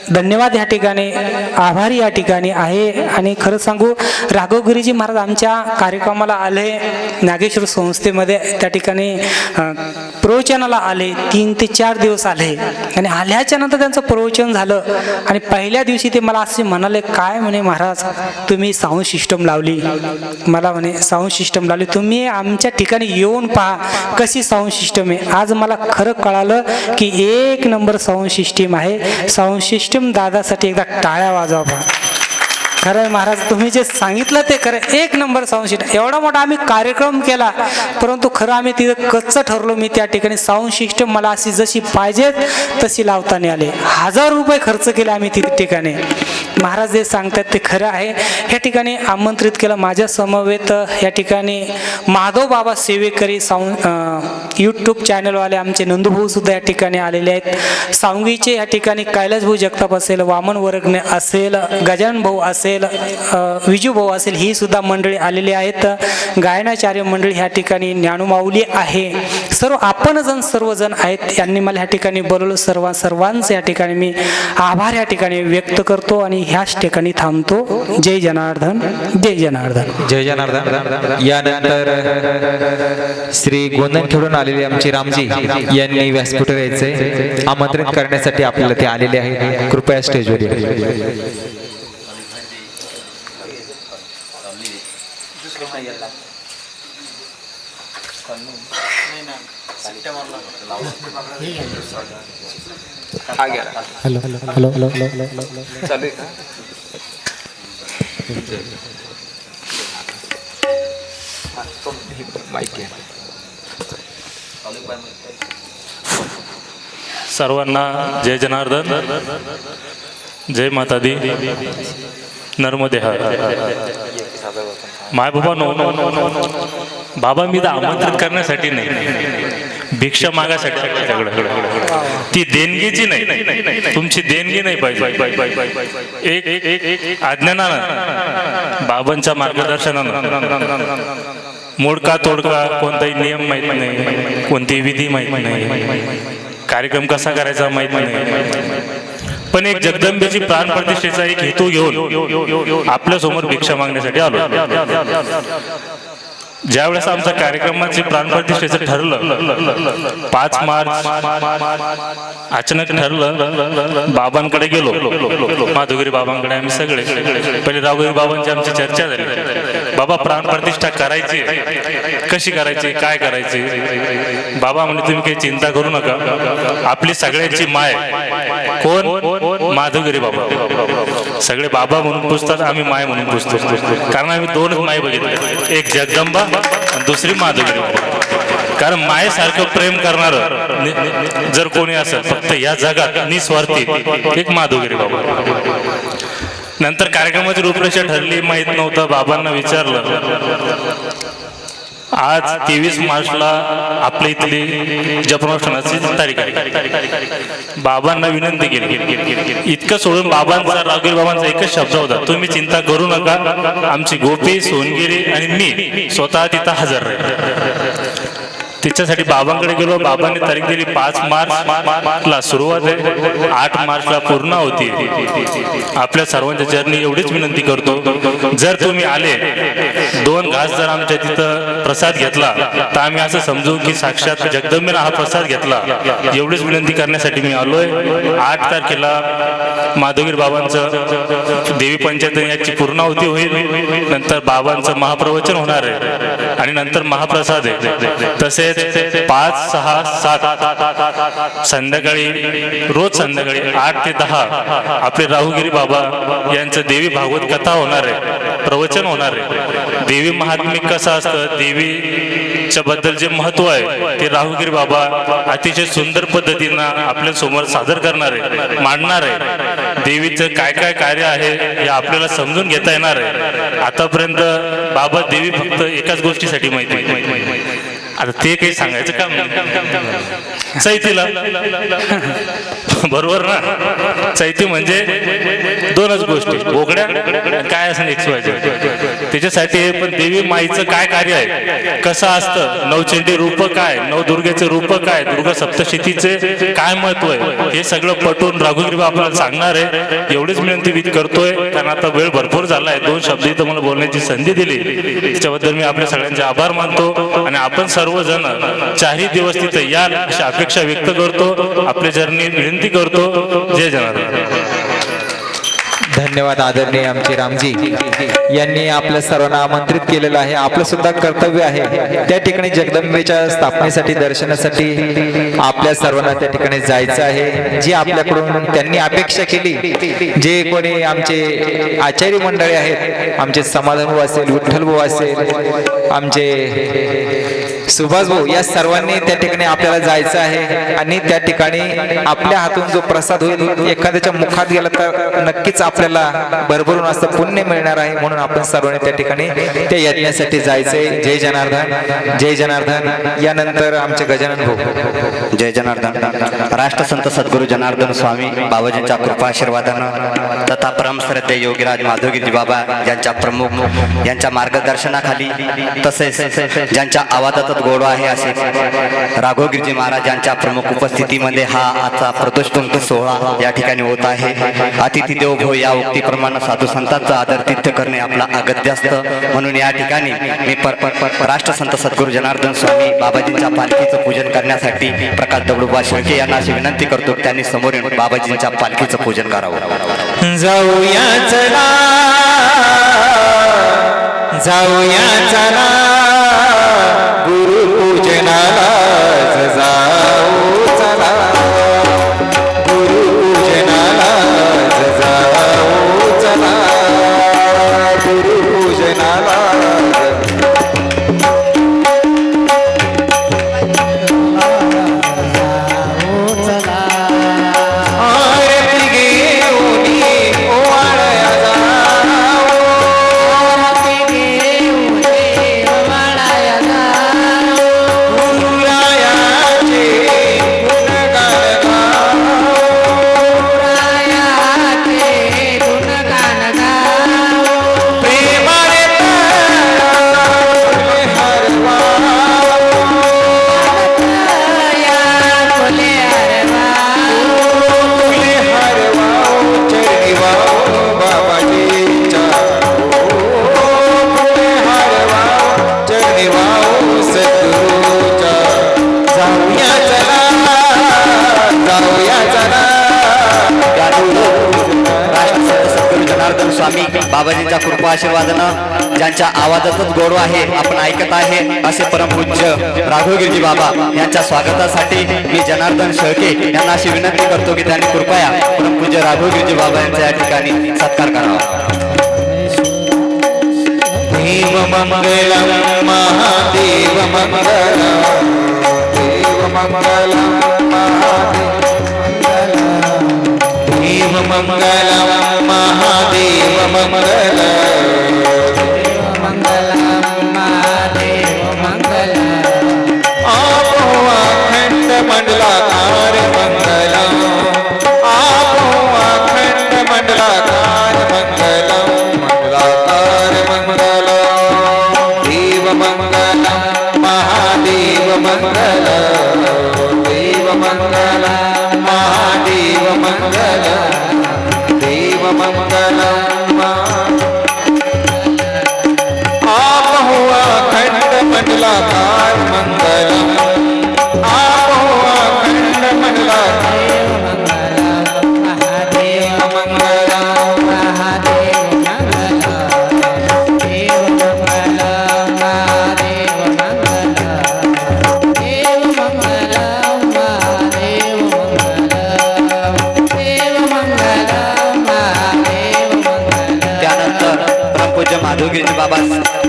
धन्यवाद, या ठिकाणी आभारी या ठिकाणी आहे. आणि खरं सांगू, राघवगिरीजी महाराज आमच्या कार्यक्रमाला आले, नागेश्वर संस्थेमध्ये त्या ठिकाणी प्रवचनाला आले. 3 ते 4 दिवस आले आणि आल्याच्या नंतर त्यांचं प्रवचन झालं. आणि पहिल्या दिवशी ते मला असे म्हणाले, काय म्हणे महाराज तुम्ही साऊंड सिस्टम लावली? मला म्हणे साऊंड सिस्टम लावली, तुम्ही आमच्या ठिकाणी येऊन पहा कशी साऊंड सिस्टम आहे. आज मला खरं कळालं की 1 नंबर साऊंड सिस्टीम आहे. साऊंड सिस्टम दादासाठी एकदा टाळ्या वाजवा. खरं महाराज, तुम्ही जे सांगितलं ते खरं, 1 नंबर साऊंड सिस्टम. एवढा मोठा आम्ही कार्यक्रम केला, परंतु खरं आम्ही तिथं कच्चं ठरलो. मी त्या ठिकाणी साऊंड सिस्टम मला अशी जशी पाहिजेत तशी लावता नाही आले. 1000 रुपये खर्च केले आम्ही तिथे ठिकाणी. महाराज जे सांगतात ते खरं आहे. ह्या ठिकाणी आमंत्रित केलं माझ्या समवेत या ठिकाणी माधव बाबा सेवेकरी साऊंड यूट्यूब चॅनलवाले आमचे नंदूभाऊ सुद्धा या ठिकाणी आलेले आहेत. सावंगीचे या ठिकाणी कैलासभाऊ जगताप असेल, वामन वर्गणे असेल, गजानन भाऊ असेल, विजू भाऊ असेल, ही सुद्धा मंडळी आलेली आहेत. गायनाचार्य मंडळी ह्या ठिकाणी, ज्ञानमाऊली आहे, सर्व आपण जण सर्वजण आहेत. यांनी मला ह्या ठिकाणी बोलवलं. सर्वांचं या ठिकाणी मी आभार या ठिकाणी व्यक्त करतो आणि ह्याच ठिकाणी थांबतो. जय जनार्दन, जय जनार्दन, जय जनार्दन. यानंतर श्री गोंधन खेळून आलेले आमचे रामजी यांनी व्यासपीठावर यायचे आमंत्रित करण्यासाठी आपल्याला ते आलेले आहेत. कृपया स्टेजवर या. Hello hello hello hello hello चालू आहे का? सर्वांना जय जनार्दन, जय माता दी, नर्मदे हर. माय बाबा नो बाबा, मी तर आमंत्रित करण्यासाठी नाही, भिक्षा मागासाठी सगळं. ती देणगीची नाही, तुमची देणगी नाही पाहिजे. एक एक एक एक आज्ञानानं, बाबांच्या मार्गदर्शनानं मोडका तोडका कोणताही नियम माहीत नाही, कोणती विधी माहीत नाही, कार्यक्रम कसा करायचा माहीत नाही, पण एक जगदंबेची प्राणप्रतिष्ठेचा एक हेतू घेऊन आपल्या समोर भिक्षा मागण्यासाठी आलो. ज्यावेळेस आमच्या कार्यक्रमाचे प्राणप्रतिष्ठेचं ठरलं 5 मार्च अचानक ठरलं, बाबांकडे गेलो, माधुगिरी बाबांकडे आम्ही सगळे. पहिले राघोगिरी बाबांची आमची चर्चा झाली, बाबा प्राणप्रतिष्ठा करायची कशी करायची, काय करायची. बाबा म्हणजे तुम्ही काही चिंता करू नका, आपली सगळ्यांची माय कोण, माधुगिरी बाबा. सगळे बाबा म्हणून पुजतात, आम्ही माय म्हणून पुजतो, कारण आम्ही 2च माय बघितले, एक जगदंबा आणि दुसरी माधुगिरी बाबा. कारण मायेसारखं प्रेम करणार जर कोणी असेल फक्त या जगात निस्वार्थी, एक माधुगिरी बाबा. नंतर कार्यक्रमाची रूपरेषा ठरली, माहित नव्हतं, बाबांना विचारलं. आज 23 मार्चला आपल्या इथली जपनाष्टनाची तारीख आहे. बाबांना विनंती केली, इतकं सोडून बाबांचा, राघोगिरी बाबांचा एकच शब्द होता, तुम्ही चिंता करू नका, आमची गोपी, सोनगिरी आणि मी स्वतः तिथं हजर राहील. तिच्यासाठी बाबांकडे गेलो, बाबांनी तारीख दिली 5 मार्चला सुरुवात आहे, 8 मार्चला पूर्ण होती. आपल्या सर्वांच्या चरणी एवढीच विनंती करतो, जर तुम्ही आले 2 घास जर आमच्या तिथं प्रसाद घेतला तर आम्ही असं समजू की साक्षात जगदंबेनं हा प्रसाद घेतला. एवढीच विनंती करण्यासाठी मी आलोय. 8 तारखेला माधुगिरी बाबांचं देवी पंचायत याची पूर्णाहुती होईल, नंतर बाबांचं महाप्रवचन होणार आहे आणि नंतर महाप्रसाद आहे. तसेच 5, 6, 7 संध्याकाळी, रोज संध्याकाळी 8 ते 10 आपले राघोगिरी बाबा यांचं देवी भागवत कथा होणार आहे, प्रवचन होणार आहे. देवी महात्मिक कसं असतं, देवीच्या बद्दल जे महत्व आहे ते राघोगिरी बाबा अतिशय सुंदर पद्धतीनं आपल्या समोर सादर करणार आहे, मांडणार आहे. देवीचं काय काय कार्य आहे हे आपल्याला समजून घेता येणार आहे. आतापर्यंत बाबा देवी फक्त एकाच गोष्टीसाठी माहिती, आता ते काही सांगायचं काम नाही. चैतीला बरोबर ना, चैती म्हणजे 2च गोष्टी, बोकड्या काय असं एक्सवायचं. त्याच्यासाठी पण देवी माईचं काय कार्य आहे, कसं असतं, नवचंडी रूप काय, नवदुर्गेचे रूप काय, दुर्गा सप्तशतीचे काय महत्व आहे, हे सगळं पटवून राघोगिरी बाबा आपल्याला सांगणार आहे. एवढीच विनंती करतोय, कारण आता वेळ भरपूर झाला आहे. 2 शब्द इथं मला बोलण्याची संधी दिली, त्याच्याबद्दल मी आपल्या सगळ्यांचे आभार मानतो. आणि आपण सर्वजण 4ही दिवस तिथे याल अशी अपेक्षा व्यक्त करतो, आपल्या चरणी विनंती करतो. जय जनार्दन. धन्यवाद आदरणीय आमचे रामजी यांनी आपल्या सर्वांना आमंत्रित केलेलं आहे. आपलं सुद्धा कर्तव्य आहे त्या ठिकाणी जगदंबेच्या स्थापनेसाठी, दर्शनासाठी आपल्या सर्वांना त्या ठिकाणी जायचं आहे. जी आपल्याकडून त्यांनी अपेक्षा केली, जे कोणी आमचे आचार्य मंडळी आहेत, आमचे समाधान भाऊ असेल, विठ्ठल भाऊ असेल, आमचे सुभाष भाऊ, या सर्वांनी त्या ठिकाणी आपल्याला जायचं आहे. आणि त्या ठिकाणी आपल्या हातून जो प्रसाद होईल, एखाद्याच्या मुखात गेला तर नक्कीच आपल्याला भरभरून असं पुण्य मिळणार आहे. म्हणून आपण सर्वांनी त्या ठिकाणी त्या यज्ञासाठी जायचंय. जय जनार्दन, जय जनार्दन. यानंतर आमचे गजानन भाऊ. जय जनार्दन. राष्ट्रसंत सद्गुरू जनार्दन स्वामी बाबाजींच्या कृपाशीर्वादानं तथा परमश्रद्धेय योगीराज माधवगिरी बाबा यांच्या प्रमुख यांच्या मार्गदर्शनाखाली, तसेच ज्यांच्या आवाजात गोडवा आहे असे राघोगिरीजी महाराज यांच्या प्रमुख उपस्थितीमध्ये हा आजचा प्रदोषपंथ सोहळा या ठिकाणी होत आहे. अतिथी देव भव या उक्तीप्रमाणे साधू संतांचा आदर तिथ्य करणे आपला अगत्य असतं. म्हणून या ठिकाणी मी राष्ट्रसंत सद्गुरू जनार्दन स्वामी बाबाजींच्या पालखीचं पूजन करण्यासाठी प्रकाश दगडूबा शेळके यांना अशी विनंती करतो, त्यांनी समोर येऊन बाबाजींच्या पालखीचं पूजन करावं. जाऊया चला, जाऊया चला गुरुपूजनाला, जाऊ चला गुरुपूजनाला, जाऊ चला गुरुपूजनाला. गुरुरायाचे स्वामी बाबाजींच्या कृपा आशीर्वादानं ज्यांच्या आवाजातच गोडवा आहे आपण ऐकत आहे असे परमपूज्य राघवगिरीजी बाबा यांच्या स्वागतासाठी मी जनार्दन शेळके यांना अशी विनंती करतो की त्यांनी कृपया परमपूज्य राघवगिरीजी बाबा यांच्या या ठिकाणी सत्कार करावा. देव मंगलम महादेव मंगलम देव मंगलम देव मंगलम महादेव मंगलम आपो अखंड मंडलाकार मंगलम आपो अखंड मंडलाकार मंगलम मंगलाकार मंगलम देव मंगलम महादेव मंगलम देव मंगलम महादेव मंगलम देव मंगलम आप हो अखंड मंडलाकार मंगलम आप हो अखंड मंडलाकार महादेव मंगलम महादेव मंगलम देव मंगलम महादेव मंगलम देव मंगलम महादेव मंगलम देव मंगलम महादेव मंगलम. त्यानंतर परमपूज्य माधवगिरी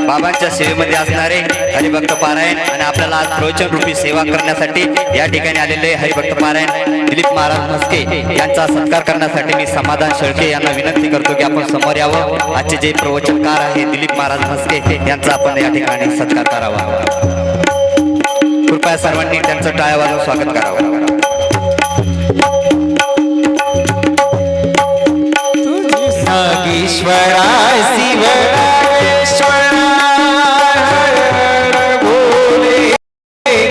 बाबांच्या सेवेमध्ये असणारे हरिभक्त पारायण आणि आपल्याला आज प्रवचन रूपी सेवा करण्यासाठी या ठिकाणी आलेले हरिभक्त पारायण दिलीप महाराज म्हस्के यांचा सत्कार करण्यासाठी मी समाधान शेळके यांना विनंती करतो की आपण समोर यावं. आजचे जे प्रवचनकार आहे दिलीप महाराज म्हस्के यांचा आपण या ठिकाणी सत्कार करावा. कृपया सर्वांनी त्यांचं टाळ्या वाजवून स्वागत करावं. नागेश्वराय शिवरायेश्वराय भोले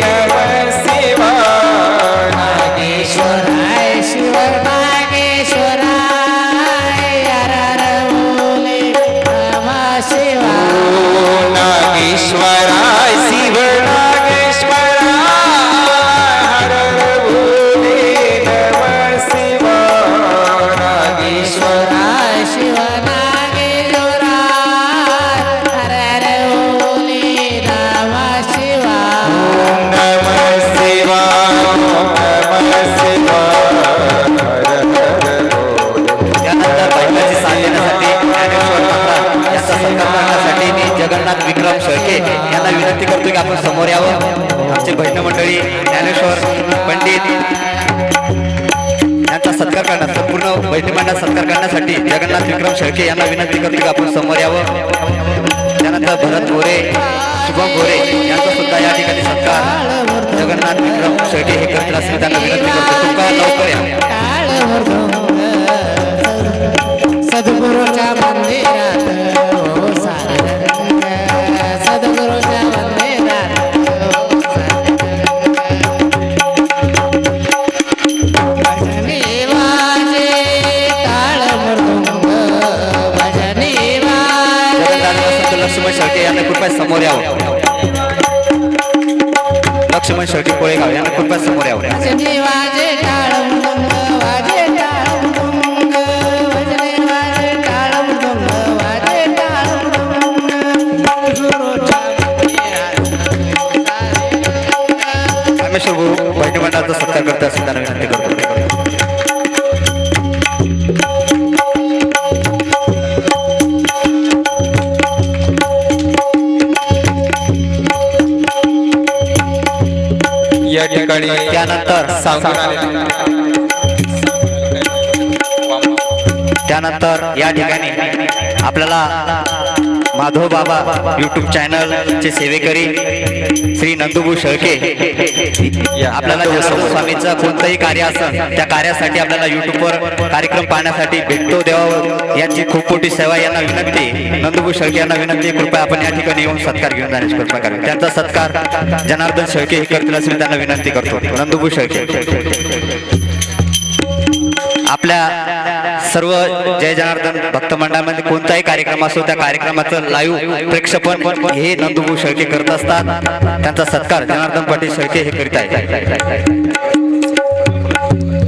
नमः शिवाय नागेश्वराय शिवरायेश्वराय भोले नमः शिवाय नागेश्वराय शिवरायेश्वराय भोले नमः शिवाय नागेश्वराय जगन्नाथ विक्रम शेळके यांना विनंती करतो की आपण समोर यावं. आमचे भजन मंडळी ज्ञानेश्वर पंडित यांचा सत्कार करण्यासाठी संपूर्ण भजनी मंडळाचा सत्कार करण्यासाठी जगन्नाथ विक्रम शेळके यांना विनंती करतो की आपण समोर यावं. त्यानंतर भरत गोरे शुभम गोरे यांचा सुद्धा या ठिकाणी सत्कार जगन्नाथ विक्रम शेळके हे करतील असं त्यांना विनंती करतो. तुमका लवकर या. सद्गुरूच्या मंदिरात हो सारंग सद्गुरूच्या मंदिरात हो सारंग भजनी वाजे टाळ मृदुंग भजनी वाजे. लक्ष्मण शेळके यांना कृपया समोर यावं. लक्ष्मण शेळके कोळेगाव यांना कृपया समोर यावं. भजनी वाजे टाळ मृदुंग वाजे टाळ मृदुंग भजनी वाजे टाळ मृदुंग वाजे टाळ मृदुंग गुरूच्या रामेश्वर गुरु भजनी मंडळाचा सत्कार करतात असं त्यांना विनंती करतो. या ठिकाणी त्यानंतर सांगून आलेले त्यानंतर या ठिकाणी आपल्याला माधव बाबा YouTube चॅनलचे सेवेकरी श्री नंदुबू शेळके आपल्याला जनार्दन स्वामीचं कोणतंही कार्य असेल त्या कार्यासाठी आपल्याला YouTubeवर कार्यक्रम पाहण्यासाठी भेटतो देवा यांची खूप मोठी सेवा. यांना विनंती नंदुबू शेळके यांना विनंती कृपया आपण या ठिकाणी येऊन सत्कार घेऊन जाण्याची कृपा करावी. त्यांचा सत्कार जनार्दन शेळके हे करतील असं मी त्यांना विनंती करतो. नंदुबू शेळके आपल्या सर्व जय जनार्दन भक्त मंडळामध्ये कोणताही कार्यक्रम असो त्या कार्यक्रमाचं लाईव्ह प्रेक्षेपण हे नंदुबू शेळके करत असतात. त्यांचा सत्कार जनार्दन पाटील शेळके हे करीत आहेत.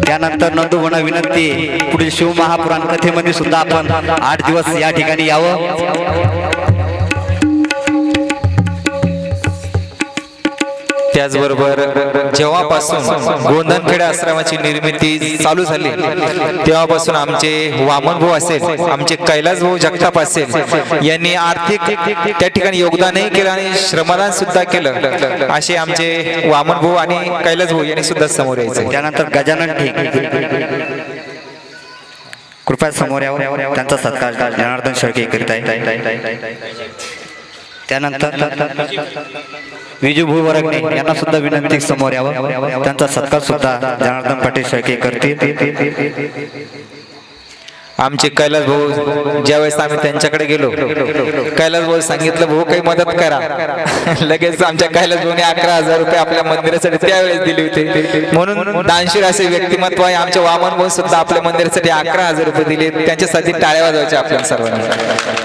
त्यानंतर नंदुभवना विनंती आहे, पुढील शिवमहापुराण कथेमध्ये सुद्धा आपण 8 दिवस या ठिकाणी यावं. त्याचबरोबर जेव्हापासून गोंधनखेडे आश्रमाची निर्मिती चालू झाली तेव्हापासून आमचे वामनभाऊ असेल, आमचे कैलास भाऊ जगताप असेल यांनी आर्थिक त्या ठिकाणी योगदानही केलं आणि श्रमदान सुद्धा केलं. असे आमचे वामनभाऊ आणि कैलास भाऊ यांनी सुद्धा समोर यायचे. त्यानंतर गजानन ठीक कृपया समोर यावं, त्यांचा सत्कार जनार्दन शेळके करीत आहे. त्यानंतर विजूभाऊ वरगणे यांना सुद्धा विनंती समोर यावं, त्यांचा सत्कार सुद्धा जनार्दन पाटील शेळके करतील. आमचे कैलास भाऊ ज्यावेळेस आम्ही त्यांच्याकडे गेलो, कैलास भाऊ सांगितलं भाऊ काही मदत करा. लगेच आमच्या कैलास भाऊने 11,000 रुपये आपल्या मंदिरासाठी त्यावेळेस दिले होते. म्हणून दानशीर असे व्यक्तिमत्व आहे. आमच्या वामन भाऊ सुद्धा आपल्या मंदिरासाठी 11,000 रुपये दिले. त्यांच्यासाठी टाळ्या वाजवायच्या आपल्या सर्वांनी.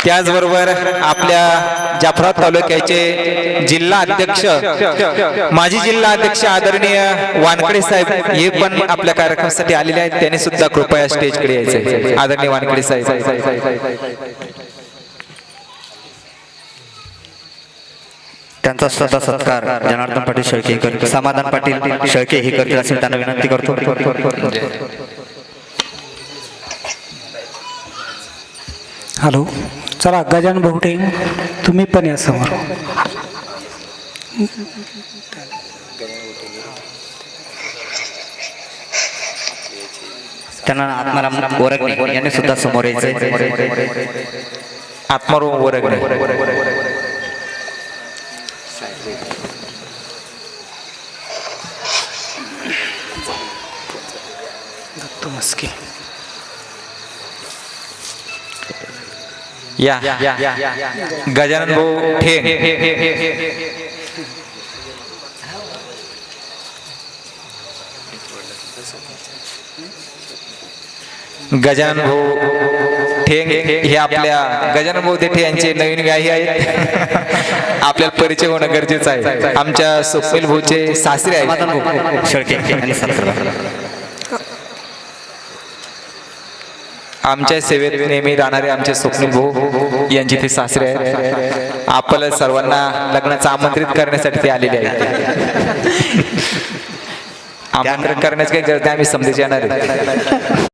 त्याचबरोबर आपल्या जाफराबाद तालुक्याचे जिल्हा अध्यक्ष, माजी जिल्हा अध्यक्ष आदरणीय वानकडे साहेब हे पण आपल्या कार्यक्रमासाठी आलेले आहेत. त्यांनी सुद्धा कृपया स्टेजकडे यायचे. आदरणीय वानकडे साहेब. त्यांचा स्वतः सत्कार जनार्दन पाटील शेळके करतील. समाधान पाटील शेळके हे करतील असे त्यांना विनंती करतो. हॅलो, चला गजानन बहुटे तुम्ही पण या समोर. त्यांना आत्माराम वरगणे यांनी सुद्धा समोर यायचे. आत्माराम वरगणे. या गजानन भाऊ ठेंग. गजानन भाऊ ठेंग हे आपल्या गजानन भाऊ देठे यांचे नवीन व्याही आहेत. आपल्याला परिचय होणं गरजेचं आहे. आमच्या स्वप्नील भाऊचे सासरे आहेत शेळके यांनी सत्कार. आमच्या सेवेत नेहमी राहणारे आमचे स्वप्नील भाऊ यांची ते सासरे आहेत. आपल्याला सर्वांना लग्नाचं आमंत्रित करण्यासाठी ते आलेले आहेत. आमंत्रण करण्याची काही गरज नाही, आम्ही समजेच येणार आहे.